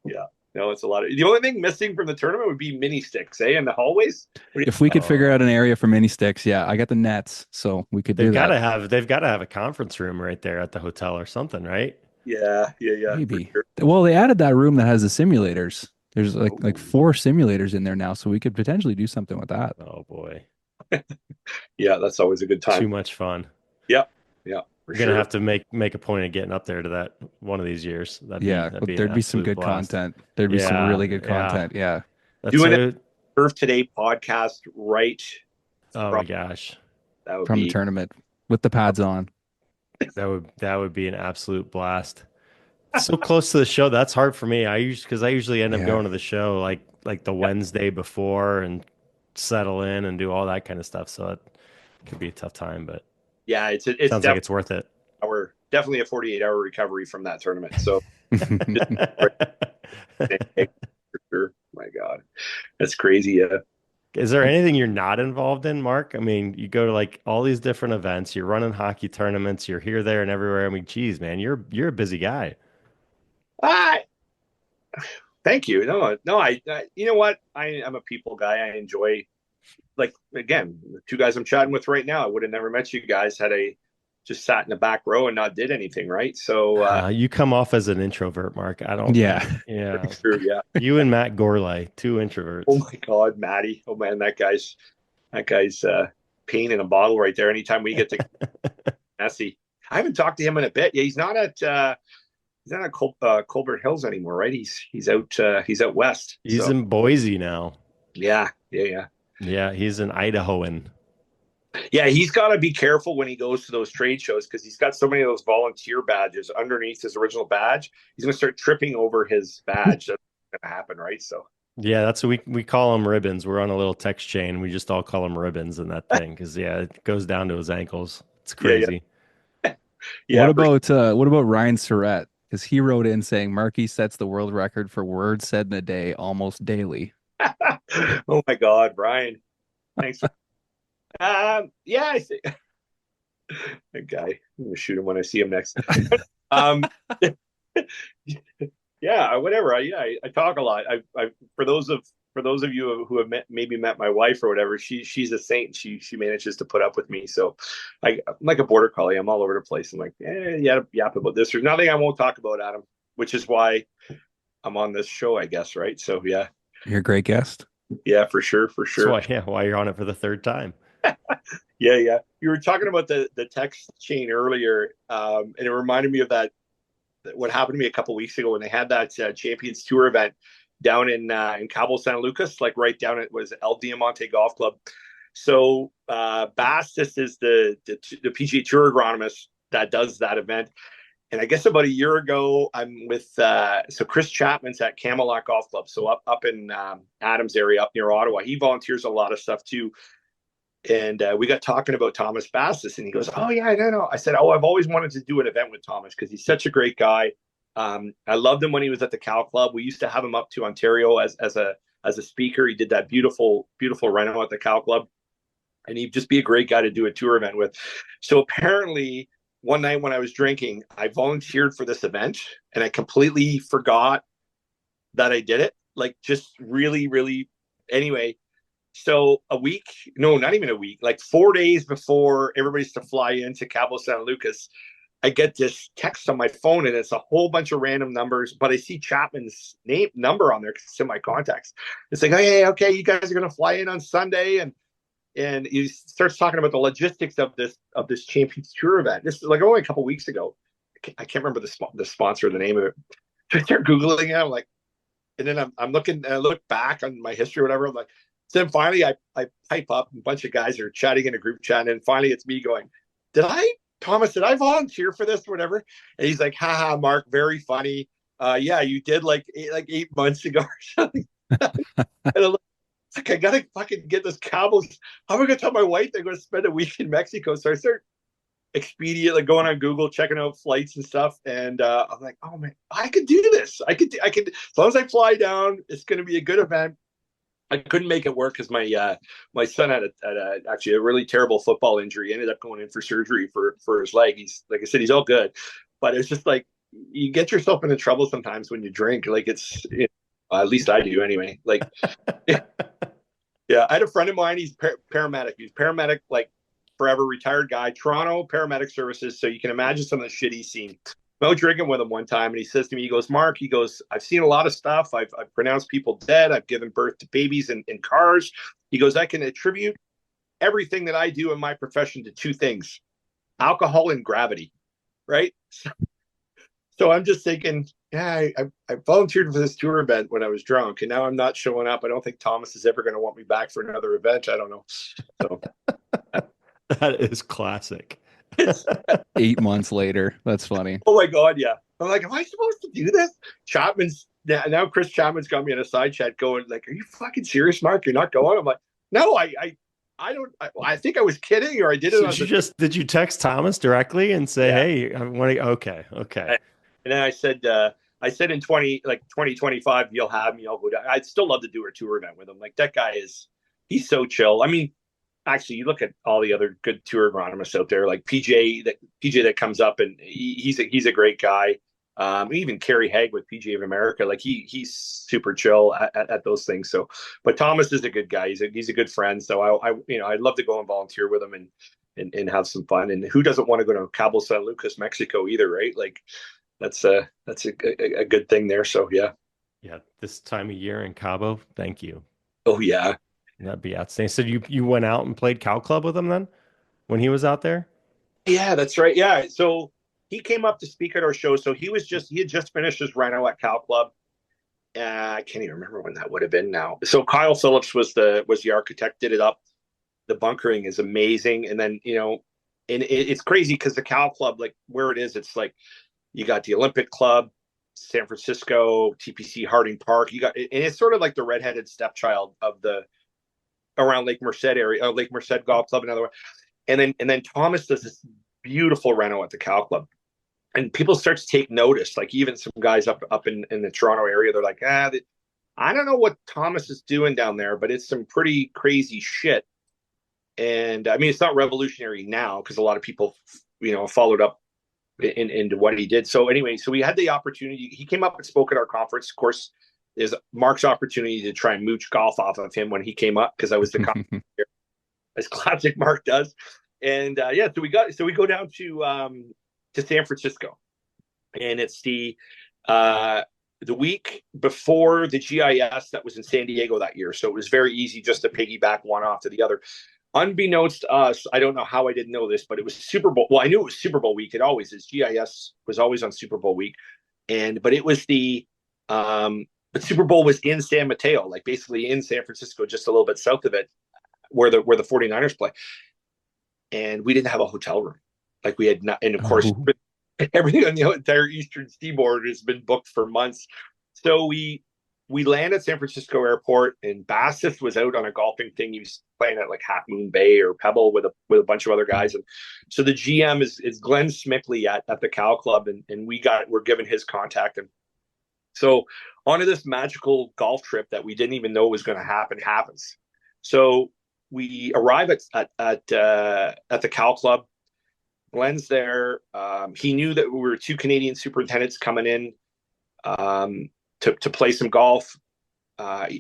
Speaker 2: Yeah. No, it's a lot of. The only thing missing from the tournament would be mini sticks, in the hallways.
Speaker 1: If we could figure out an area for mini sticks, yeah, I got the nets, so we could do that.
Speaker 3: They've got to have a conference room right there at the hotel or something, right?
Speaker 2: Yeah.
Speaker 1: Maybe.
Speaker 2: Sure.
Speaker 1: Well, they added that room that has the simulators. There's like 4 simulators in there now, so we could potentially do something with that.
Speaker 3: Oh boy.
Speaker 2: Yeah, that's always a good time.
Speaker 3: Too much fun.
Speaker 2: Yeah.
Speaker 3: We're gonna have to make a point of getting up there to that one of these years.
Speaker 1: There'd be some good content. There'd be some really good content. Yeah.
Speaker 2: Doing a Surf Today podcast, right?
Speaker 3: Oh my gosh.
Speaker 2: That would
Speaker 1: from the tournament with the pads on.
Speaker 3: That would be an absolute blast. So close to the show. That's hard for me. I usually end up going to the show like the Wednesday before and settle in and do all that kind of stuff. So it could be a tough time, but
Speaker 2: yeah, it
Speaker 3: sounds like it's worth it.
Speaker 2: Definitely a 48-hour recovery from that tournament. So for sure. My God, that's crazy. Yeah.
Speaker 3: Is there anything you're not involved in, Mark? I mean, you go to like all these different events, you're running hockey tournaments, you're here, there, and everywhere. I mean, geez, man, you're a busy guy.
Speaker 2: Thank you. No, I you know what? I'm a people guy. I enjoy, like, again, the 2 guys I'm chatting with right now. I would have never met you guys had I just sat in the back row and not did anything, right? So
Speaker 3: you come off as an introvert, Mark. I don't.
Speaker 1: Yeah.
Speaker 2: True, yeah.
Speaker 3: You and Matt Gorley, 2 introverts.
Speaker 2: Oh my God, Matty. Oh man, that guy's pain in a bottle right there. Anytime we get to messy. I haven't talked to him in a bit. Yeah, he's not at Colbert Hills anymore, right? He's out west.
Speaker 3: He's in Boise now.
Speaker 2: Yeah.
Speaker 3: Yeah, he's an Idahoan.
Speaker 2: Yeah, he's got to be careful when he goes to those trade shows because he's got so many of those volunteer badges underneath his original badge. He's going to start tripping over his badge. That's going to happen, right? So.
Speaker 3: Yeah, that's what we call them ribbons. We're on a little text chain. We just all call them ribbons in that thing because it goes down to his ankles. It's crazy.
Speaker 2: Yeah.
Speaker 1: What about Ryan Surratt? Because he wrote in saying Markey sets the world record for words said in a day almost daily.
Speaker 2: Oh my God, Brian! Thanks. Yeah, I think that guy. I'm gonna shoot him when I see him next. Yeah, whatever. I talk a lot. For those of you who have maybe met my wife or whatever, she's a saint. She manages to put up with me. So I'm like a border collie. I'm all over the place. I'm like, yap about this. There's nothing I won't talk about, Adam, which is why I'm on this show, I guess, right? So yeah.
Speaker 1: You're a great guest.
Speaker 2: Yeah, for sure.
Speaker 3: That's why you're on it for the 3rd time.
Speaker 2: Yeah. You were talking about the text chain earlier, and it reminded me of what happened to me a couple of weeks ago when they had that Champions Tour event down in Cabo San Lucas, like right down it was El Diamante Golf Club. So Bass, this is the PGA Tour agronomist that does that event. And I guess about a year ago, I'm with so Chris Chapman's at Camelot Golf Club, so up in Adams area, up near Ottawa. He volunteers a lot of stuff too. And we got talking about Thomas Bassis, and he goes, "Oh yeah, no." I said, "Oh, I've always wanted to do an event with Thomas because he's such a great guy. I loved him when he was at the Cal Club. We used to have him up to Ontario as a speaker. He did that beautiful reno at the Cal Club, and he'd just be a great guy to do a tour event with." So apparently, one night when I was drinking, I volunteered for this event, and I completely forgot that I did it. Like, just really, really. Anyway. So not even a week, like 4 days before everybody's to fly into Cabo San Lucas, I get this text on my phone and it's a whole bunch of random numbers, but I see Chapman's number on there because it's in my contacts. It's like, "Hey, okay, you guys are going to fly in on Sunday." And he starts talking about the logistics of this Champions Tour event. This is like only a couple weeks ago. I can't remember the sponsor, the name of it. So I start Googling it. I'm like, and then I'm looking, and I look back on my history or whatever. I'm like, so then finally I pipe up, and a bunch of guys are chatting in a group chat, and finally it's me going, Thomas, did I volunteer for this or whatever? And he's like, haha, Mark, very funny. Yeah, you did like 8 months ago or something. And I'm like, I gotta fucking get this Cowboys. How am I gonna tell my wife they're gonna spend a week in Mexico? So I start Expedia, like going on Google, checking out flights and stuff. And I'm like, oh man, I could do this. I could, as long as I fly down, it's gonna be a good event. I couldn't make it work because my son had actually a really terrible football injury. He ended up going in for surgery for his leg. He's, like I said, he's all good, but it's just like you get yourself into trouble sometimes when you drink. Like at least I do anyway. Like, yeah, I had a friend of mine. He's paramedic. He's paramedic, like forever, retired guy. Toronto paramedic services. So you can imagine some of the shit he's seen. I was drinking with him one time, and he says to me, he goes, Mark, he goes, I've seen a lot of stuff. I've pronounced people dead. I've given birth to babies in cars. He goes, I can attribute everything that I do in my profession to two things: alcohol and gravity. Right. So I'm just thinking, yeah, I volunteered for this tour event when I was drunk, and now I'm not showing up. I don't think Thomas is ever going to want me back for another event. I don't know. So
Speaker 3: That is classic.
Speaker 1: 8 months later. That's funny.
Speaker 2: Oh my God, yeah. I'm like, am I supposed to do this? Chapman's now Chris Chapman's got me in a side chat going like, are you fucking serious, Mark? You're not going? I'm like, no, I don't. I think I was kidding, or I did it.
Speaker 3: So did you text Thomas directly and say, hey, I want to? Okay.
Speaker 2: And then I said in 2025, you'll have me. I'll go down. I'd still love to do a tour event with him. Like that guy he's so chill. I mean, actually, you look at all the other good tour agronomists out there, like PJ that comes up, and he's a great guy. Even Kerry Haig with PGA of America, like he's super chill at those things. So, but Thomas is a good guy. He's a good friend. So I'd love to go and volunteer with him and have some fun. And who doesn't want to go to Cabo San Lucas, Mexico either, right? Like that's a good thing there. So yeah.
Speaker 3: This time of year in Cabo, thank you.
Speaker 2: Oh yeah.
Speaker 3: That'd be outstanding. So you went out and played Cow Club with him then when he was out there?
Speaker 2: Yeah, that's right. Yeah. So he came up to speak at our show. So he had just finished his reno at Cow Club. I can't even remember when that would have been now. So Kyle Phillips was the architect, did it up. The bunkering is amazing. And then, and it's crazy because the Cow Club, like where it is, it's like you got the Olympic Club, San Francisco, TPC Harding Park. And it's sort of like the redheaded stepchild of around Lake Merced area, Lake Merced Golf Club, another one. And then Thomas does this beautiful reno at the Cow Club. And people start to take notice, like even some guys up in the Toronto area, they're like, I don't know what Thomas is doing down there, but it's some pretty crazy shit. And I mean, it's not revolutionary now because a lot of people, followed up into what he did. So anyway, so we had the opportunity. He came up and spoke at our conference. Of course, is Mark's opportunity to try and mooch golf off of him when he came up because I was the commentator, as classic Mark does. And so we go down to San Francisco, and it's the week before the GIS that was in San Diego that year. So it was very easy just to piggyback one off to the other. Unbeknownst to us, I don't know how I didn't know this, but it was Super Bowl. Well, I knew it was Super Bowl week. It always is. GIS was always on Super Bowl week, but it was but Super Bowl was in San Mateo, like basically in San Francisco, just a little bit south of it, where the 49ers play. And we didn't have a hotel room. Like we had not, and of course, everything on the entire Eastern Seaboard has been booked for months. So we land at San Francisco Airport, and Bassett was out on a golfing thing. He was playing at like Half Moon Bay or Pebble with a bunch of other guys. And so the GM is Glenn Smickley at the Cow Club, and we're given his contact. And so onto this magical golf trip that we didn't even know was going to happens. So we arrive at the Cow Club. Glenn's there. He knew that we were two Canadian superintendents coming in to play some golf. And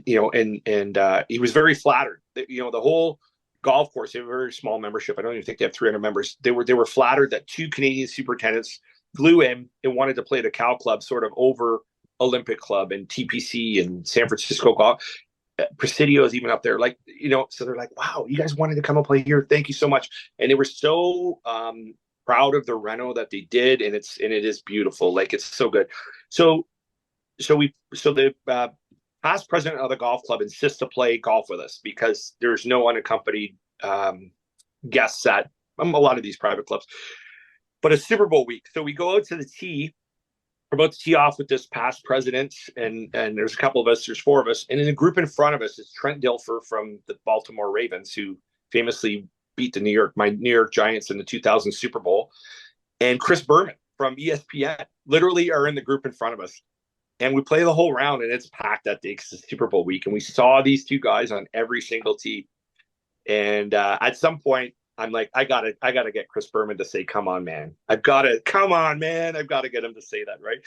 Speaker 2: he was very flattered. The whole golf course, they have a very small membership. I don't even think they have 300 members. They were flattered that two Canadian superintendents flew in and wanted to play the Cow Club sort of over Olympic Club and TPC and San Francisco Golf. Presidio is even up there, like, so they're like, wow, you guys wanted to come and play here. Thank you so much. And they were so proud of the reno that they did. And it is beautiful. Like, it's so good. So so the past president of the golf club insists to play golf with us because there's no unaccompanied guests at a lot of these private clubs. But it's Super Bowl week, so we go out to the tee. We're about to tee off with this past president, and there's a couple of us. There's four of us, and in the group in front of us is Trent Dilfer from the Baltimore Ravens, who famously beat the New York Giants in the 2000 Super Bowl, and Chris Berman from ESPN. Literally are in the group in front of us, and we play the whole round, and it's packed that day because it's Super Bowl week, and we saw these two guys on every single tee. And at some point, I'm like, I gotta get Chris Berman to say, "Come on, man! Come on, man! I've got to get him to say that, right?"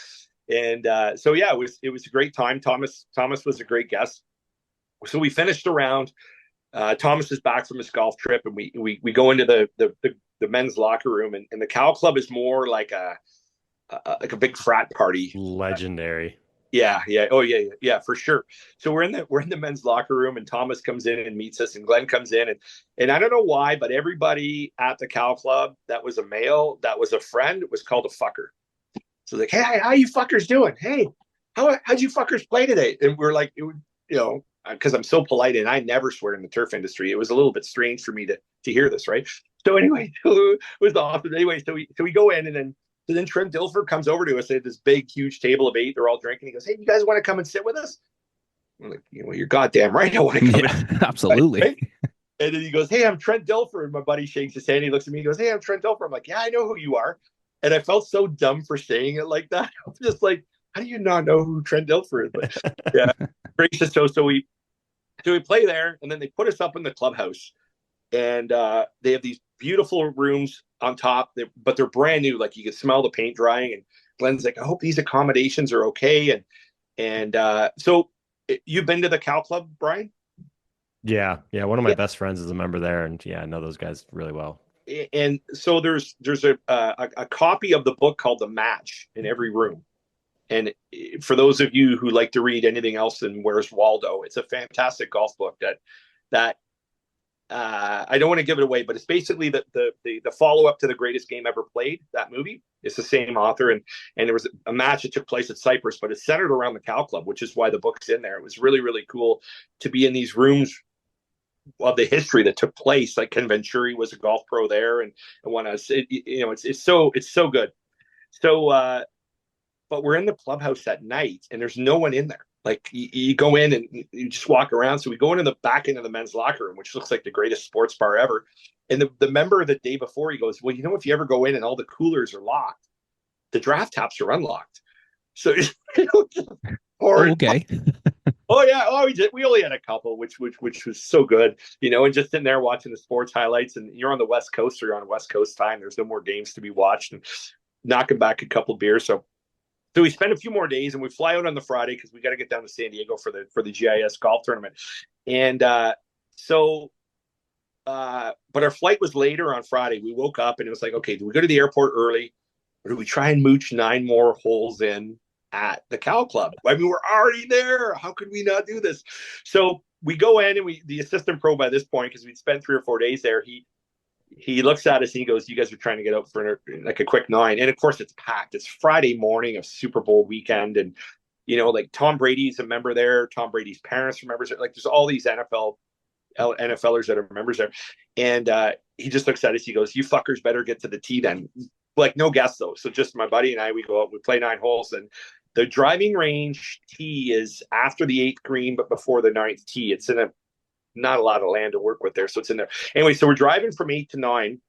Speaker 2: And so yeah, it was a great time. Thomas was a great guest. So we finished the round. Thomas is back from his golf trip, and we go into the men's locker room, and the Cow Club is more like a big frat party.
Speaker 3: Legendary.
Speaker 2: Yeah. Oh, yeah, for sure. So we're in the men's locker room, and Thomas comes in and meets us, and Glenn comes in, and I don't know why, but everybody at the Cow Club that was a male, that was a friend, was called a fucker. So like, hey, how you fuckers doing? Hey, how'd you fuckers play today? And we're like, because I'm so polite and I never swear in the turf industry, it was a little bit strange for me to hear this, right? So anyway, it was awesome. Anyway, so we go in, and then Trent Dilfer comes over to us at this big, huge table of 8. They're all drinking. He goes, "Hey, you guys want to come and sit with us?" I'm like, "You're goddamn right. I want to come."
Speaker 1: Yeah, absolutely.
Speaker 2: Right? And then he goes, "Hey, I'm Trent Dilfer." And my buddy shakes his hand. He looks at me. He goes, "Hey, I'm Trent Dilfer." I'm like, "Yeah, I know who you are." And I felt so dumb for saying it like that. I'm just like, how do you not know who Trent Dilfer is? But, yeah, gracious. So we play there, and then they put us up in the clubhouse, and they have these beautiful rooms on top, but they're brand new. Like you can smell the paint drying. And Glenn's like, "I hope these accommodations are okay." And so you've been to the Cow Club, Brian?
Speaker 3: Yeah. One of my best friends is a member there, and yeah, I know those guys really well.
Speaker 2: And so there's a copy of the book called The Match in every room. And for those of you who like to read anything else than Where's Waldo, it's a fantastic golf book that I don't want to give it away, but it's basically the follow-up to The Greatest Game Ever Played, that movie. It's the same author, and there was a match that took place at Cyprus, but it's centered around the Cow Club, which is why the book's in there. It was really, really cool to be in these rooms of the history that took place. Like Ken Venturi was a golf pro there, and when it's so good. So but we're in the clubhouse at night, and there's no one in there. Like you go in and you just walk around. So we go into the back end of the men's locker room, which looks like the greatest sports bar ever. And the member the day before, he goes, "Well, if you ever go in and all the coolers are locked, the draft taps are unlocked." So
Speaker 1: Okay.
Speaker 2: Oh yeah. Oh, we only had a couple, which was so good, and just sitting there watching the sports highlights. And you're on the West Coast, so you're on West Coast time. There's no more games to be watched, and knocking back a couple beers. So we spend a few more days, and we fly out on the Friday because we got to get down to San Diego for the GIS golf tournament. And but our flight was later on Friday. We woke up and it was like, okay, do we go to the airport early, or do we try and mooch 9 more holes in at the Cow Club? I mean, we're already there. How could we not do this? So we go in, and the assistant pro by this point, because we'd spent 3 or 4 days there, he looks at us and he goes, "You guys are trying to get out for like a quick 9." And of course it's packed. It's Friday morning of Super Bowl weekend. And, like Tom Brady's a member there. Tom Brady's parents are members there. Like there's all these NFLers that are members there. And he just looks at us. He goes, "You fuckers better get to the tee then." Like no guests though. So just my buddy and I, we go out, we play 9 holes, and the driving range tee is after the 8th green, but before the 9th tee. It's in not a lot of land to work with there, so it's in there. Anyway, so we're driving from 8 to 9,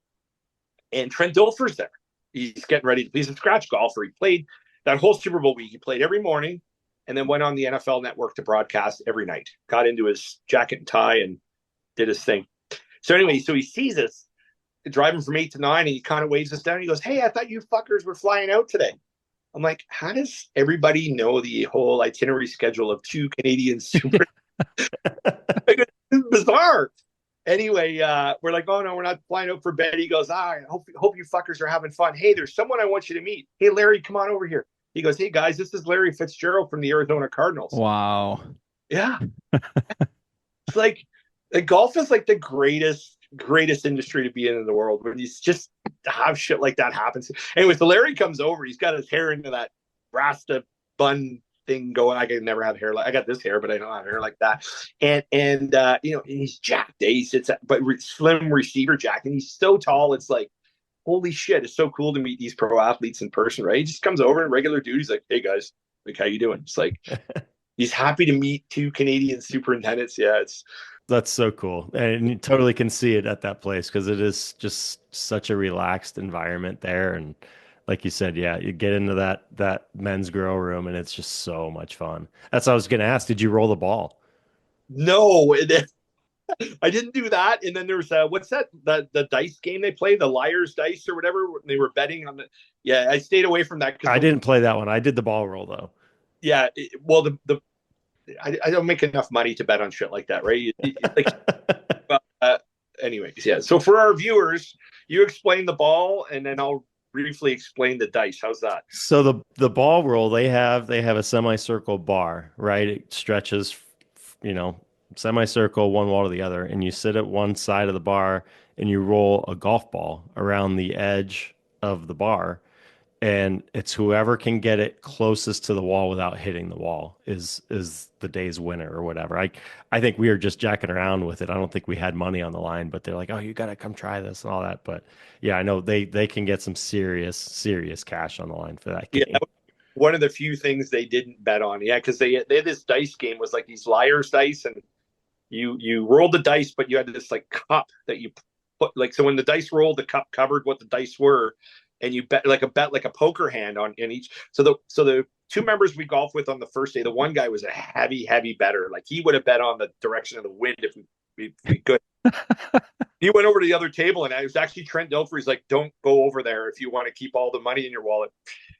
Speaker 2: and Trent Dilfer's there. He's getting ready. He's a scratch golfer. He played that whole Super Bowl week. He played every morning, and then went on the NFL Network to broadcast every night. Got into his jacket and tie and did his thing. So anyway, so he sees us driving from 8 to 9, and he kind of waves us down. He goes, "Hey, I thought you fuckers were flying out today." I'm like, how does everybody know the whole itinerary schedule of 2 Canadian super? It's bizarre. Anyway, we're like, "Oh no, we're not flying out for bed." He goes, "I hope you fuckers are having fun. Hey, there's someone I want you to meet. Hey, Larry, come on over here." He goes, "Hey guys, this is Larry Fitzgerald from the Arizona Cardinals."
Speaker 1: Wow.
Speaker 2: Yeah. It's like golf is like the greatest industry to be in the world, where he's just have shit like that happens. Anyway, so Larry comes over. He's got his hair into that Rasta bun thing going. I can never have hair like I got this hair, but I don't have hair like that. And you know, and he's jacked. He sits but slim receiver jack, and he's so tall. It's like, holy shit! It's so cool to meet these pro athletes in person, right? He just comes over and regular dude. He's like, hey guys, like how you doing? It's like he's happy to meet two Canadian superintendents. Yeah,
Speaker 3: that's so cool, and you totally can see it at that place because it is just such a relaxed environment there. And like you said, yeah, you get into that men's grill room, and it's just so much fun. That's what I was going to ask. Did you roll the ball?
Speaker 2: no. I didn't do that. And then there was what's that? The dice game they play, the liar's dice or whatever. They were betting on the. Yeah, I stayed away from that.
Speaker 3: I didn't play that one. I did the ball roll though.
Speaker 2: Yeah, well, I don't make enough money to bet on shit like that, right? Anyways, yeah. So for our viewers, you explain the ball, and then I'll briefly explain the dice. How's that?
Speaker 3: So the ball roll, they have a semicircle bar, right? It stretches, semicircle one wall to the other, and you sit at one side of the bar and you roll a golf ball around the edge of the bar, and it's whoever can get it closest to the wall without hitting the wall is the day's winner or whatever. I think we were just jacking around with it. I don't think we had money on the line, but they're like, oh, you got to come try this and all that. But yeah, I know they can get some serious cash on the line for that game.
Speaker 2: Yeah, one of the few things they didn't bet on. Yeah, because they had this dice game was like these liar's dice, and you rolled the dice, but you had this like cup that you put like, so when the dice rolled, the cup covered what the dice were. And you bet like a poker hand on in each. So the two members we golfed with on the first day, the one guy was a heavy better. Like he would have bet on the direction of the wind if we could. He went over to the other table, and it was actually Trent Dilfer. He's like, don't go over there if you want to keep all the money in your wallet.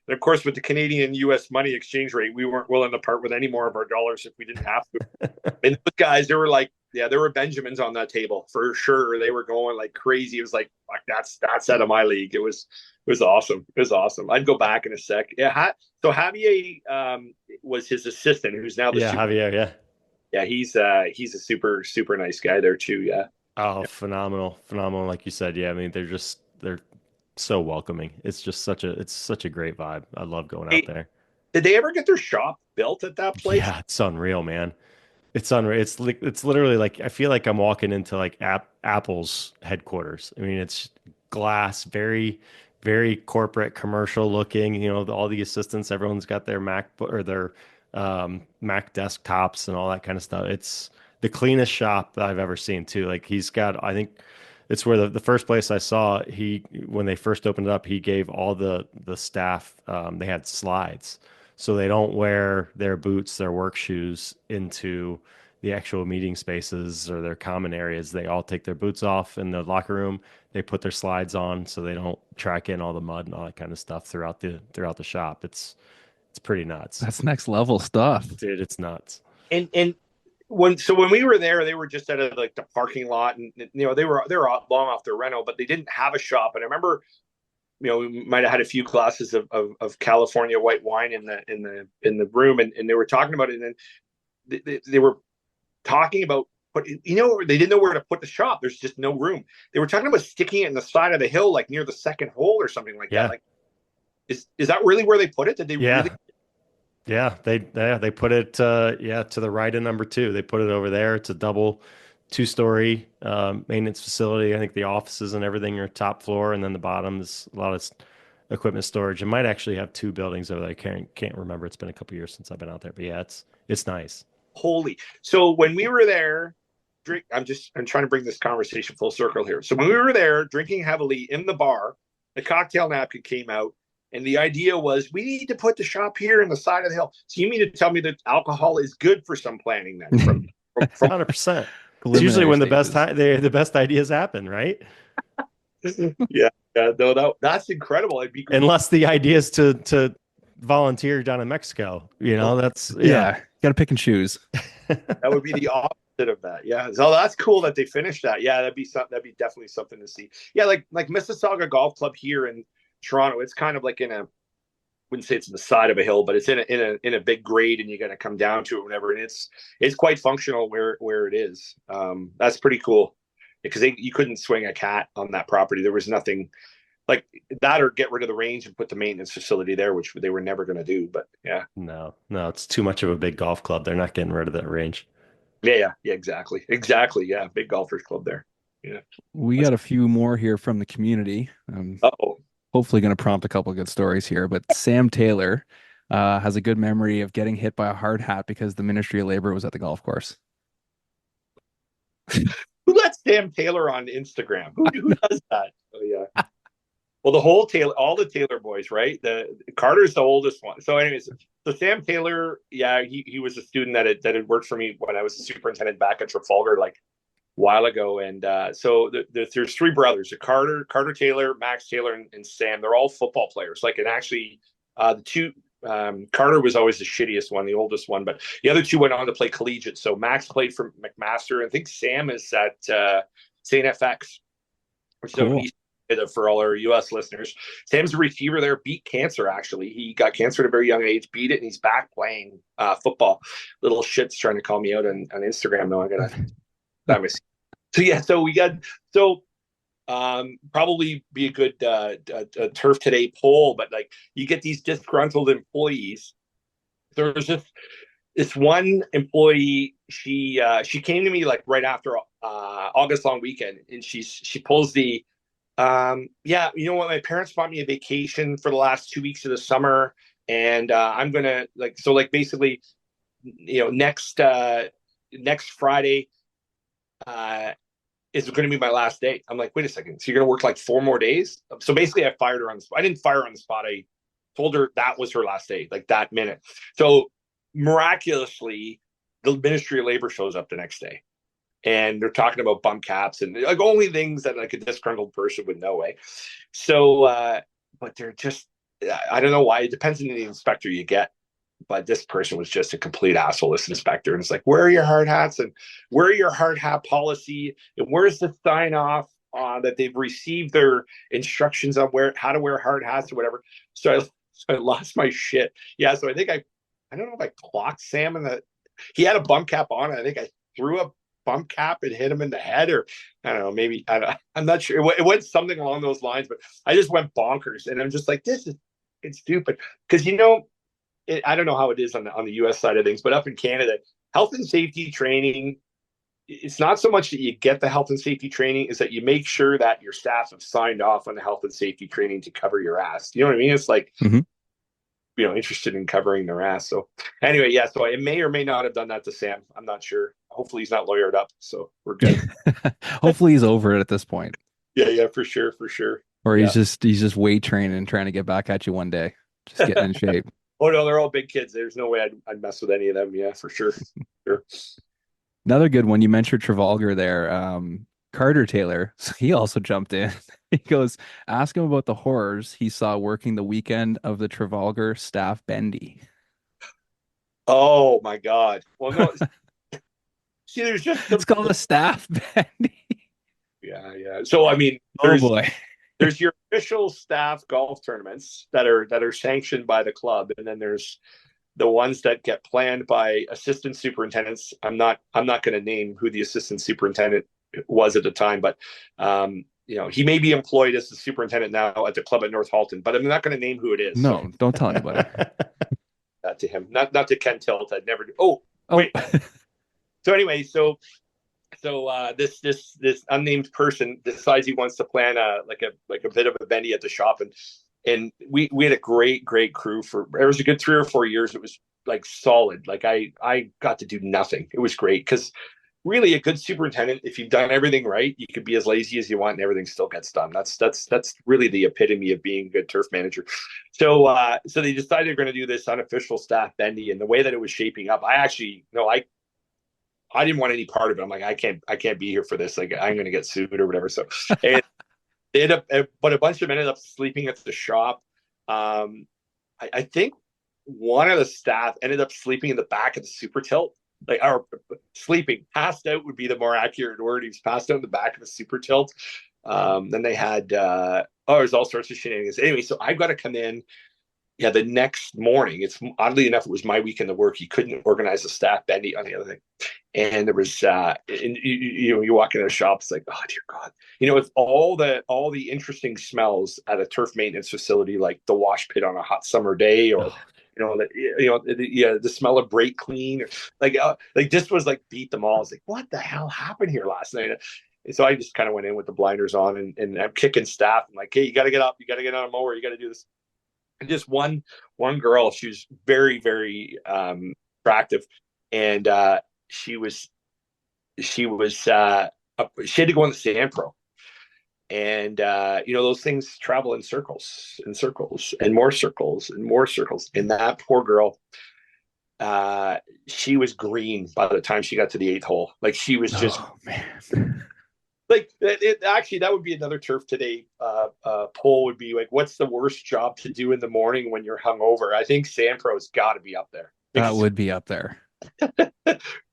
Speaker 2: And of course, with the Canadian U.S. money exchange rate, we weren't willing to part with any more of our dollars if we didn't have to. And those guys, they were like, yeah, there were Benjamins on that table for sure. They were going like crazy. It was like, fuck, that's out of my league. It was awesome. It was awesome. I'd go back in a sec. Yeah. So Javier was his assistant, who's now the
Speaker 3: Javier.
Speaker 2: Yeah, he's a super nice guy there too. Yeah.
Speaker 3: Oh, phenomenal. Like you said, yeah. I mean, they're so welcoming. It's just such a great vibe. I love going out there.
Speaker 2: Did they ever get their shop built at that place?
Speaker 3: Yeah, it's unreal, man. It's unreal. It's literally like I feel like I'm walking into like Apple's headquarters. I mean, it's glass, very very corporate, commercial looking. You know, all the assistants, everyone's got their Mac or their Mac desktops and all that kind of stuff. It's the cleanest shop that I've ever seen too. Like he's got, I think it's where the first place I saw, when they first opened it up, he gave all the staff, they had slides. So they don't wear their boots, their work shoes into the actual meeting spaces or their common areas. They all take their boots off in the locker room. They put their slides on so they don't track in all the mud and all that kind of stuff throughout the shop. It's pretty nuts.
Speaker 4: That's next level stuff,
Speaker 3: dude. It's nuts.
Speaker 2: And when we were there, they were just out of like the parking lot, and you know they were long off their rental, but they didn't have a shop. And I remember, you know, we might have had a few glasses of California white wine in the room, and they were talking about it, and then they were talking about, but you know, they didn't know where to put the shop. There's just no room. They were talking about sticking it in the side of the hill, like near the second hole or something like that. Like, is that really where they put it? Did they?
Speaker 3: Yeah.
Speaker 2: Really?
Speaker 3: Yeah, they put it to the right of number 2. They put it over there. It's a double 2-story maintenance facility. I think the offices and everything are top floor, and then the bottom is a lot of equipment storage. It might actually have 2 buildings over there. I can't remember. It's been a couple years since I've been out there, but yeah, it's nice.
Speaker 2: Holy. So when we were there, I'm trying to bring this conversation full circle here. So when we were there drinking heavily in the bar, the cocktail napkin came out, and the idea was we need to put the shop here in the side of the hill. So you mean to tell me that alcohol is good for some planning then? From
Speaker 3: 100%. It's usually when the best ideas happen, right?
Speaker 2: Yeah. No, that's incredible. It'd be great.
Speaker 3: Unless the idea is to volunteer down in Mexico, you know, that's
Speaker 4: got to pick and choose.
Speaker 2: That would be the opposite of that. Yeah. So that's cool that they finished that. Yeah, that'd be definitely something to see. Yeah, like Mississauga Golf Club here in Toronto, it's kind of like wouldn't say it's in the side of a hill, but it's in a big grade, and you got to come down to it whenever, and it's quite functional where it is. That's pretty cool, because you couldn't swing a cat on that property. There was nothing like that, or get rid of the range and put the maintenance facility there, which they were never going to do. But yeah.
Speaker 3: No, it's too much of a big golf club. They're not getting rid of that range.
Speaker 2: Yeah, exactly. Yeah, big golfers club there. Yeah.
Speaker 4: We got a few more here from the community.
Speaker 2: Oh,
Speaker 4: Hopefully going to prompt a couple of good stories here. But Sam Taylor has a good memory of getting hit by a hard hat because the Ministry of Labor was at the golf course.
Speaker 2: who lets Sam Taylor on Instagram? Who does that? Oh yeah. Well, all the Taylor boys, right? The Carter's the oldest one. So, anyways, so Sam Taylor, yeah, he was a student that had worked for me when I was a superintendent back at Trafalgar, like a while ago. And so there's three brothers: Carter Taylor, Max Taylor, and Sam. They're all football players. Like, and actually, the two. Carter was always the shittiest one, the oldest one, but the other two went on to play collegiate. So Max played for McMaster, and I think Sam is at St. FX, which
Speaker 4: Cool.
Speaker 2: is for all our U.S. listeners. Sam's a receiver there, beat cancer, actually. He got cancer at a very young age, beat it, and he's back playing football. Little shit's trying to call me out on Instagram, though. I got to So, yeah, probably be a good a Turf Today poll, but like you get these disgruntled employees. There was just this one employee. She came to me like right after August long weekend, and she pulls the yeah, you know what, my parents bought me a vacation for the last 2 weeks of the summer, and I'm gonna basically, next Friday is going to be my last day. I'm like, wait a second. So you're going to work like 4 more days? So basically I fired her on the spot. I didn't fire her on the spot. I told her that was her last day, like that minute. So miraculously, the Ministry of Labor shows up the next day. And they're talking about bump caps and like only things that like a disgruntled person would know. So, but they're just, I don't know why. It depends on the inspector you get. But this person was just a complete asshole, this inspector. And it's like, where are your hard hats? And where are your hard hat policy? And where's the sign off that they've received their instructions on how to wear hard hats or whatever? So I lost my shit. Yeah. So I think I don't know if I clocked Sam he had a bump cap on. I think I threw a bump cap and hit him in the head, or I don't know, maybe I'm not sure. It went something along those lines, but I just went bonkers. And I'm just like, it's stupid. Because, I don't know how it is on the U.S. side of things, but up in Canada, health and safety training, it's not so much that you get the health and safety training, is that you make sure that your staff have signed off on the health and safety training to cover your ass. You know what I mean? It's like, interested in covering their ass. So anyway, yeah, so I may or may not have done that to Sam. I'm not sure. Hopefully he's not lawyered up, so we're good.
Speaker 4: Hopefully he's over it at this point.
Speaker 2: Yeah, for sure.
Speaker 4: Or he's just weight training and trying to get back at you one day, just getting in shape.
Speaker 2: Oh no, they're all big kids. There's no way I'd mess with any of them. Yeah, for sure.
Speaker 4: Another good one. You mentioned Trafalgar there. Carter Taylor, he also jumped in. He goes, ask him about the horrors he saw working the weekend of the Trafalgar staff bendy.
Speaker 2: Oh my God. Well, no. See, there's just
Speaker 4: it's called a staff bendy.
Speaker 2: Yeah. So I mean, there's your official staff golf tournaments that are sanctioned by the club, and then there's the ones that get planned by assistant superintendents. I'm not going to name who the assistant superintendent was at the time, but he may be employed as the superintendent now at the club at North Halton, but I'm not going to name who it is.
Speaker 4: No, so. Don't tell anybody.
Speaker 2: That to him, not to Ken Tilt. I'd never do. Oh, wait. So anyway, so this unnamed person decides he wants to plan a bit of a bendy at the shop, and we had a great crew it was a good 3 or 4 years. It was like solid. Like I got to do nothing. It was great because really a good superintendent, if you've done everything right, you could be as lazy as you want and everything still gets done. That's really the epitome of being a good turf manager. So they decided they're going to do this unofficial staff bendy, and the way that it was shaping up, I didn't want any part of it. I'm like, I can't be here for this. Like, I'm going to get sued or whatever. So but a bunch of them ended up sleeping at the shop. I think one of the staff ended up sleeping in the back of the super tilt. Sleeping, passed out would be the more accurate word. He was passed out in the back of the super tilt. Then they had, there's all sorts of shenanigans. Anyway, so I've got to come in. Yeah, the next morning, oddly enough, it was my weekend of work. He couldn't organize a staff bendy on the other thing. And there was, and you walk into a shop, it's like, oh dear God, it's all the interesting smells at a turf maintenance facility, like the wash pit on a hot summer day, or the smell of brake clean, or like this was like beat them all. I was like, what the hell happened here last night? And so I just kind of went in with the blinders on, and I'm kicking staff. I'm like, hey, you got to get up, you got to get on a mower, you got to do this. And just one girl, she was very, very attractive, and she had to go on the sand pro, and those things travel in circles and circles and more circles and more circles. And that poor girl, she was green by the time she got to the eighth hole. Like, she was just,
Speaker 1: Oh man.
Speaker 2: like, actually, that would be another Turf Today poll, would be like, what's the worst job to do in the morning when you're hungover? I think sand pro's got to be up there.
Speaker 1: That would be up there.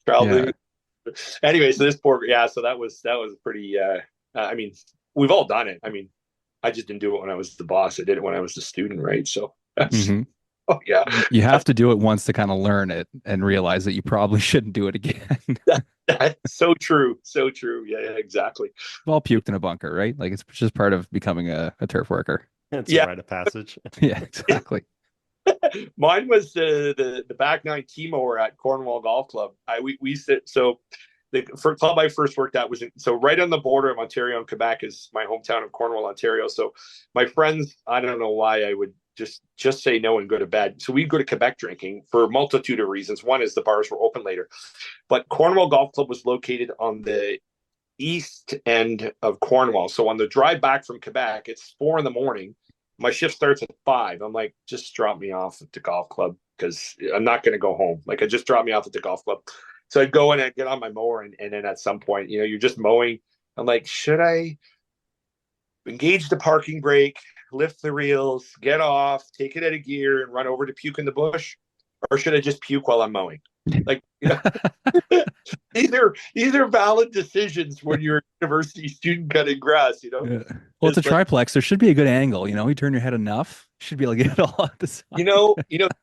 Speaker 2: Probably.
Speaker 1: Yeah.
Speaker 2: Anyway, so so that was pretty. I mean, we've all done it. I mean, I just didn't do it when I was the boss. I did it when I was the student, right? So that's, oh yeah.
Speaker 1: You have to do it once to kind of learn it and realize that you probably shouldn't do it again.
Speaker 2: That's so true. So true. Yeah, exactly.
Speaker 1: We've all puked in a bunker, right? Like, it's just part of becoming a turf worker.
Speaker 3: It's a rite of passage.
Speaker 1: Yeah, exactly.
Speaker 2: Mine was the back nine T mower at Cornwall Golf Club. We sit so the club I first worked at was right on the border of Ontario and Quebec is my hometown of Cornwall, Ontario. So my friends, I don't know why I would just say no and go to bed. So we'd go to Quebec drinking for a multitude of reasons. One is the bars were open later, but Cornwall Golf Club was located on the east end of Cornwall. So on the drive back from Quebec, it's 4 a.m. My shift starts at 5. I'm like, just drop me off at the golf club, because I'm not going to go home. Like, just drop me off at the golf club. So I'd go in and get on my mower, and then at some point, you're just mowing. I'm like, should I engage the parking brake, lift the reels, get off, take it out of gear, and run over to puke in the bush? Or should I just puke while I'm mowing? Like, these are valid decisions when you're a university student cutting grass,
Speaker 1: Yeah. Well, it's a triplex. There should be a good angle. You turn your head enough, you should be able to get it all at the side.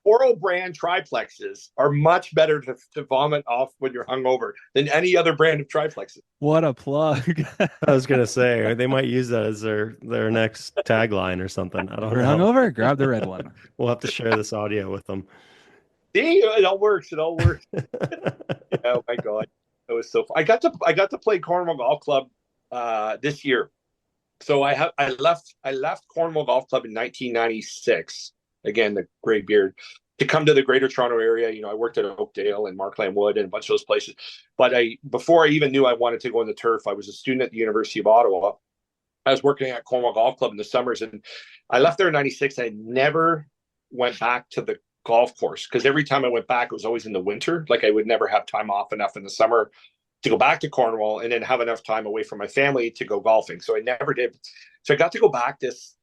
Speaker 2: Oro brand triplexes are much better to vomit off when you're hungover than any other brand of triplexes.
Speaker 1: What a plug.
Speaker 3: I was gonna say they might use that as their next tagline or something. I don't know.
Speaker 1: Hungover, grab the red one.
Speaker 3: We'll have to share this audio with them.
Speaker 2: See, it all works. Oh my God, it was so fun. I got to play Cornwall Golf Club this year. So I left Cornwall Golf Club in 1996. Again, the gray beard, to come to the Greater Toronto area. I worked at Oakdale and Markland Wood and a bunch of those places. But before I even knew I wanted to go in the turf, I was a student at the University of Ottawa. I was working at Cornwall Golf Club in the summers, and I left there in 96. I never went back to the golf course, because every time I went back, it was always in the winter. Like, I would never have time off enough in the summer to go back to Cornwall and then have enough time away from my family to go golfing. So I never did. So I got to go back this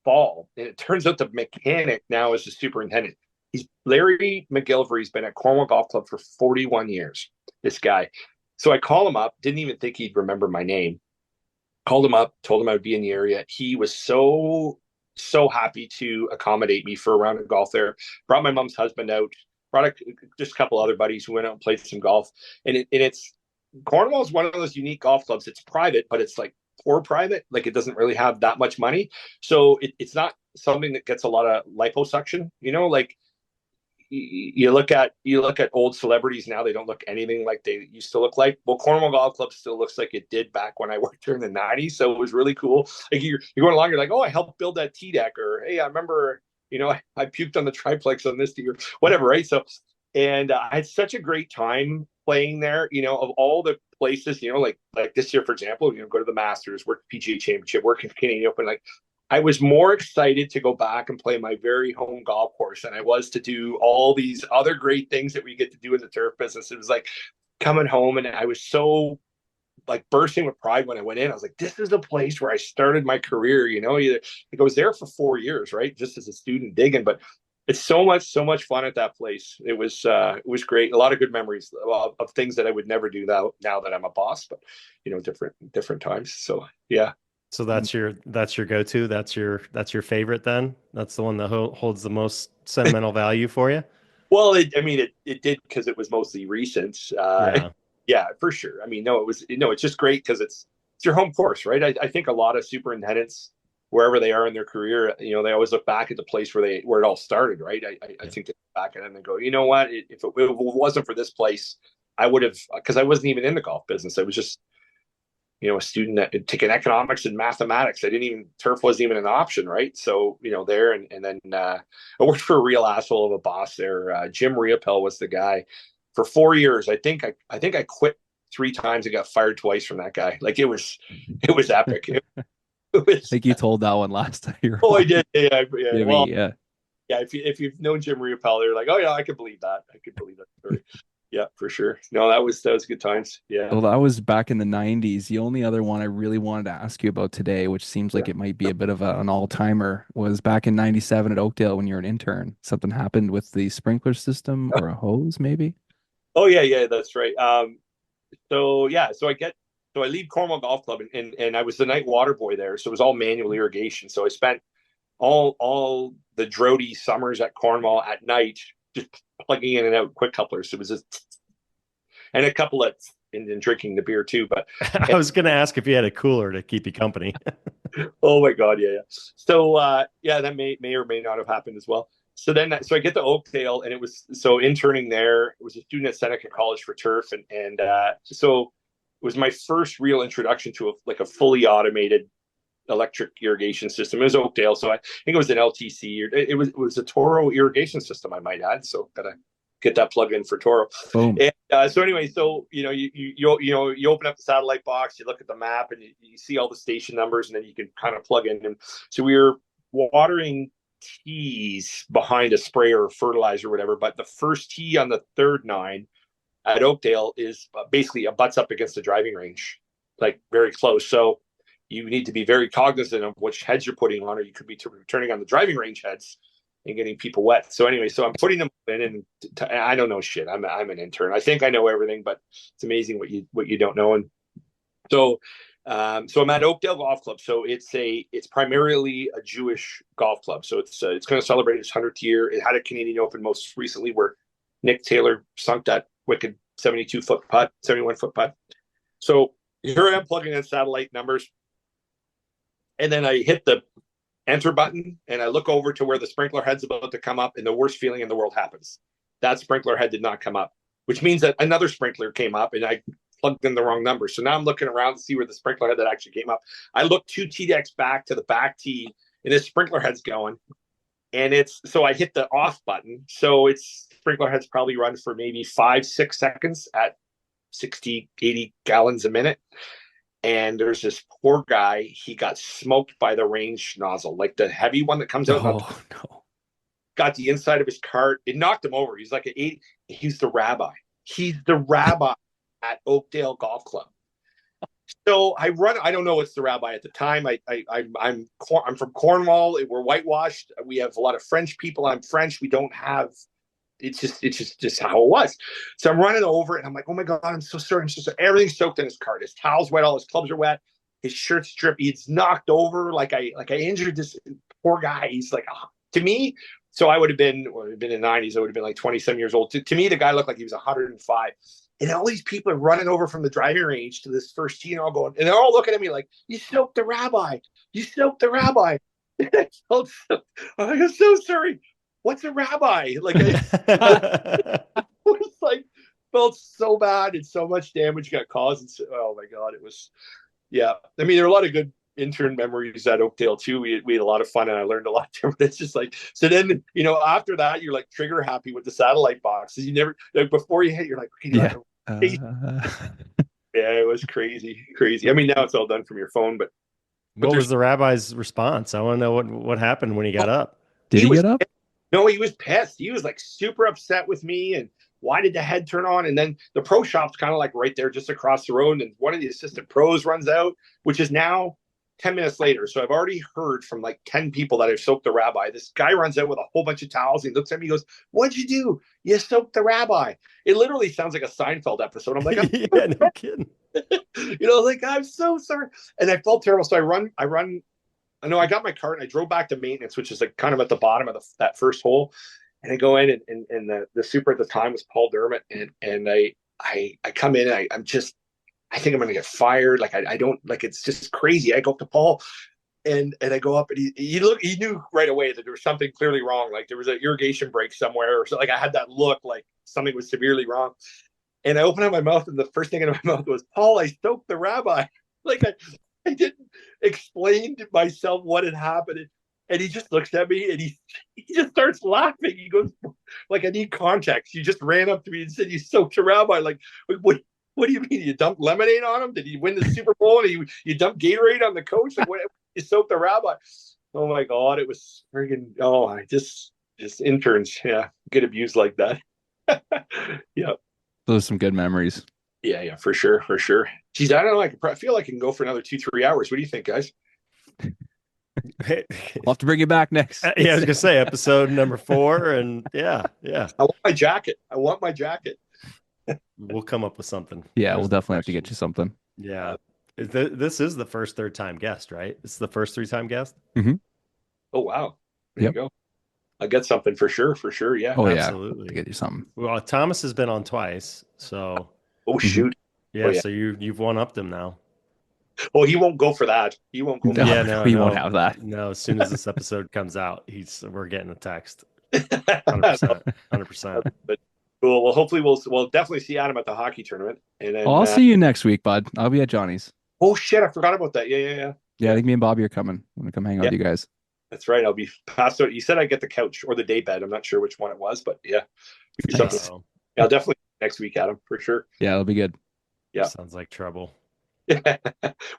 Speaker 2: fall, and it turns out the mechanic now is the superintendent. He's Larry McGillivray. He's been at Cornwall Golf Club for 41 years, this guy. So I call him up, didn't even think he'd remember my name. Called him up, told him I would be in the area. He was so happy to accommodate me for a round of golf there. Brought my mom's husband out, brought just a couple other buddies who went out and played some golf. And it's Cornwall is one of those unique golf clubs. It's private, but it's like poor private. Like, it doesn't really have that much money. So it's not something that gets a lot of liposuction, like you look at old celebrities now, they don't look anything like they used to look like. Well, Cornwall Golf Club still looks like it did back when I worked here in the 90s. So it was really cool. Like, you're going along, you're like, oh, I helped build that T deck, or hey, I remember, I puked on the triplex on this year, whatever, right? So, and I had such a great time playing there, of all the places, like this year, for example, go to the Masters, work PGA Championship, work in Canadian Open. Like, I was more excited to go back and play my very home golf course than I was to do all these other great things that we get to do in the turf business. It was like coming home, and I was so like bursting with pride when I went in. I was like, this is the place where I started my career. Like, I was there for 4 years, right? Just as a student digging, but it's so much fun at that place. It was great. A lot of good memories of things that I would never do now that I'm a boss, but different times. So yeah.
Speaker 3: So that's your go-to. That's your favorite then. That's the one that holds the most sentimental value for you.
Speaker 2: Well, it did, because it was mostly recent. Yeah, for sure. I mean, no, it's just great because it's your home course, right? I think a lot of superintendents, wherever they are in their career, they always look back at the place where it all started, right? I think they look back at it and they go, you know what? If it wasn't for this place, I would have, because I wasn't even in the golf business. I was just, a student that had taken economics and mathematics. Turf wasn't even an option, right? So, there, and then I worked for a real asshole of a boss there. Jim Riopel was the guy for 4 years. I think I quit 3 times and got fired twice from that guy. Like it was epic. It was,
Speaker 1: I think you told that one last time.
Speaker 2: oh, I did. Yeah. Well,
Speaker 1: yeah.
Speaker 2: yeah. If you've known Jim Riopel, they're like, oh yeah, I could believe that. I could believe that story. Yeah, for sure. No, that was good times. Yeah.
Speaker 1: Well, that was back in the 90s. The only other one I really wanted to ask you about today, which seems like it might be a bit of an all-timer, was back in 97 at Oakdale when you were an intern. Something happened with the sprinkler system or a hose, maybe?
Speaker 2: Oh yeah, that's right. So I leave Cornwall Golf Club and I was the night water boy there. So it was all manual irrigation. So I spent all the droughty summers at Cornwall at night just plugging in and out quick couplers. So it was just, and a couple of, and drinking the beer too. But
Speaker 3: I was going to ask if you had a cooler to keep you company.
Speaker 2: Oh my God. Yeah. So, that may or may not have happened as well. So I get to Oakdale, and interning there. It was a student at Seneca College for turf. And so it was my first real introduction to a fully automated electric irrigation system. It was Oakdale. So I think it was an LTC, or it was a Toro irrigation system, I might add. So gotta get that plugged in for Toro.
Speaker 1: Boom.
Speaker 2: And so anyway, you open up the satellite box, you look at the map, and you see all the station numbers, and then you can kind of plug in. And so we were watering tees behind a sprayer or fertilizer or whatever, but the first tee on the third 9 at Oakdale is basically butts up against the driving range, like very close. So you need to be very cognizant of which heads you're putting on, or you could be turning on the driving range heads and getting people wet. So anyway, so I'm putting them in, and I don't know shit. I'm an intern. I think I know everything, but it's amazing what you don't know. And so I'm at Oakdale Golf Club. So it's primarily a Jewish golf club. So it's going to celebrate its 100th year. It had a Canadian Open most recently where Nick Taylor sunk that wicked 71 foot putt. So here I am plugging in satellite numbers. And then I hit the enter button, and I look over to where the sprinkler head's about to come up, and the worst feeling in the world happens. That sprinkler head did not come up, which means that another sprinkler came up, and I plugged in the wrong number. So now I'm looking around to see where the sprinkler head that actually came up. I look 2 tee decks back to the back tee, and this sprinkler head's going. And so I hit the off button. So sprinkler head's probably run for maybe 5-6 seconds at 60, 80 gallons a minute. And there's this poor guy. He got smoked by the range nozzle, like the heavy one that comes out.
Speaker 1: Oh, no.
Speaker 2: Got the inside of his cart. It knocked him over. He's like an 80. He's the rabbi. He's the rabbi at Oakdale Golf Club. So I don't know what's the rabbi at the time. I'm from Cornwall. We're whitewashed. We have a lot of French people. I'm French. We don't have. It's just how it was. So I'm running over, and I'm like, oh my God, I'm so sorry. Everything's soaked in his cart. His towel's wet. All his clubs are wet. His shirt's drippy. He's knocked over. Like I injured this poor guy. He's like, to me. So I would have been in the 90s. I would have been like 20-some years old. To me, the guy looked like he was 105. And all these people are running over from the driving range to this first tee, and all going, and they're all looking at me like, you soaked the rabbi. You soaked the rabbi. I'm so sorry. What's a rabbi? Like, I was like, felt so bad, and so much damage got caused. And so, oh my God, it was, yeah. I mean, there are a lot of good intern memories at Oakdale too. We had a lot of fun, and I learned a lot there. But it's just like, so then, after that, you're like trigger happy with the satellite boxes. You never, like, before you hit, you're like, okay,
Speaker 1: yeah.
Speaker 2: Yeah, it was crazy. I mean, now it's all done from your phone, but
Speaker 3: what was the rabbi's response? I want to know what happened when he got up.
Speaker 1: Did he get up?
Speaker 2: No, he was pissed. He was like super upset with me. And why did the head turn on? And then the pro shop's kind of like right there just across the road. And one of the assistant pros runs out, which is now 10 minutes later. So I've already heard from like 10 people that I've soaked the rabbi. This guy runs out with a whole bunch of towels. He looks at me, he goes, what'd you do? You soaked the rabbi. It literally sounds like a Seinfeld episode. I'm like,
Speaker 3: yeah, no kidding.
Speaker 2: Like, I'm so sorry. And I felt terrible. So I know I got my cart, and I drove back to maintenance, which is like kind of at the bottom of that first hole. And I go in, and the super at the time was Paul Dermott. And I come in, and I think I'm going to get fired. Like, I don't, like, it's just crazy. I go up to Paul, and I go up, and he knew right away that there was something clearly wrong. Like there was an irrigation break somewhere, or so. Like I had that look, like something was severely wrong. And I opened up my mouth, and the first thing in my mouth was, "Paul, I stoked the rabbi." Like I didn't explain to myself what had happened. And he just looks at me, and he just starts laughing. He goes, like, I need context. You just ran up to me and said you soaked a rabbi. Like, what do you mean? You dumped lemonade on him? Did he win the Super Bowl? And you dumped Gatorade on the coach? Like, what? You soaked the rabbi? Oh my God, it was friggin'. Oh, I just interns, get abused like that. Yeah.
Speaker 1: Those are some good memories.
Speaker 2: Yeah, for sure. Geez, I don't know. I feel like I can go for another 2-3 hours. What do you think, guys?
Speaker 1: We'll have to bring you back next.
Speaker 3: Yeah, I was gonna say episode number 4, and yeah.
Speaker 2: I want my jacket.
Speaker 3: We'll come up with something.
Speaker 1: Yeah, we'll definitely have to get you something.
Speaker 3: Yeah, this is the first third-time guest, right? It's the first 3-time guest.
Speaker 1: Mm-hmm.
Speaker 2: Oh wow! There you go. I'll get something for sure. Yeah.
Speaker 1: Oh
Speaker 3: absolutely.
Speaker 1: Yeah, to get you something.
Speaker 3: Well, Thomas has been on twice, so.
Speaker 2: Oh shoot!
Speaker 3: Yeah, so you've one-upped him now.
Speaker 2: Oh, he won't go for that. He won't go.
Speaker 1: No, he won't have that.
Speaker 3: No, as soon as this episode comes out, we're getting a text. 100%.
Speaker 2: But cool. Well, hopefully we'll definitely see Adam at the hockey tournament. And then,
Speaker 1: I'll see you next week, bud. I'll be at Johnny's.
Speaker 2: Oh shit! I forgot about that. Yeah.
Speaker 1: Yeah, I think me and Bobby are coming. I'm gonna come hang out with you guys.
Speaker 2: That's right. I'll be passed out. You said I get the couch or the day bed. I'm not sure which one it was, but yeah.
Speaker 1: Nice.
Speaker 2: Yeah, I'll definitely next week, Adam, for sure.
Speaker 1: Yeah, it'll be good.
Speaker 2: Yeah.
Speaker 3: Sounds like trouble.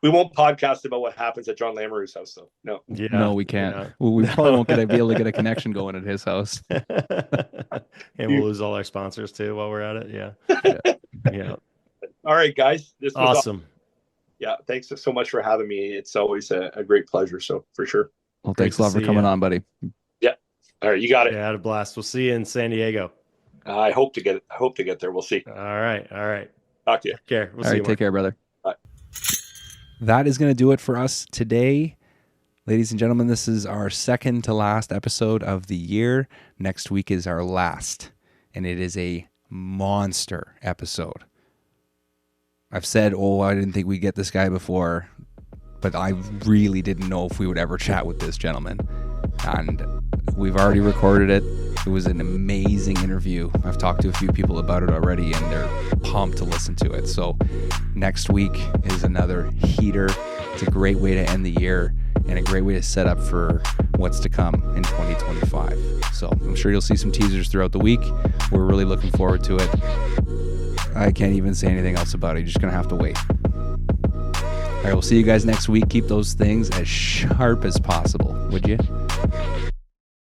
Speaker 2: We won't podcast about what happens at John Lamoureux's house, though. No.
Speaker 3: Yeah.
Speaker 1: No, we can't.
Speaker 3: Yeah.
Speaker 1: We probably won't be able to get a connection going at his house.
Speaker 3: And we'll lose all our sponsors too while we're at it. Yeah.
Speaker 2: All right, guys. This was
Speaker 3: awesome.
Speaker 2: Yeah. Thanks so much for having me. It's always a great pleasure. So for sure.
Speaker 1: Well, thanks a lot for coming on, buddy.
Speaker 2: Yeah. All right. You got it.
Speaker 3: Yeah, had a blast. We'll see you in San Diego.
Speaker 2: I hope to get it. I hope to get there. We'll see.
Speaker 3: All right.
Speaker 2: Talk to you.
Speaker 3: Take care. We'll
Speaker 1: All
Speaker 3: see
Speaker 1: right,
Speaker 3: you.
Speaker 1: take care, brother.
Speaker 2: Bye.
Speaker 1: That is going to do it for us today. Ladies and gentlemen, this is our second to last episode of the year. Next week is our last, and it is a monster episode. I've said, I didn't think we'd get this guy before, but I really didn't know if we would ever chat with this gentleman. And we've already recorded it. It was an amazing interview. I've talked to a few people about it already, and they're pumped to listen to it. So next week is another heater. It's a great way to end the year and a great way to set up for what's to come in 2025. So I'm sure you'll see some teasers throughout the week. We're really looking forward to it. I can't even say anything else about it. You're just going to have to wait. All right, we'll see you guys next week. Keep those things as sharp as possible, would you?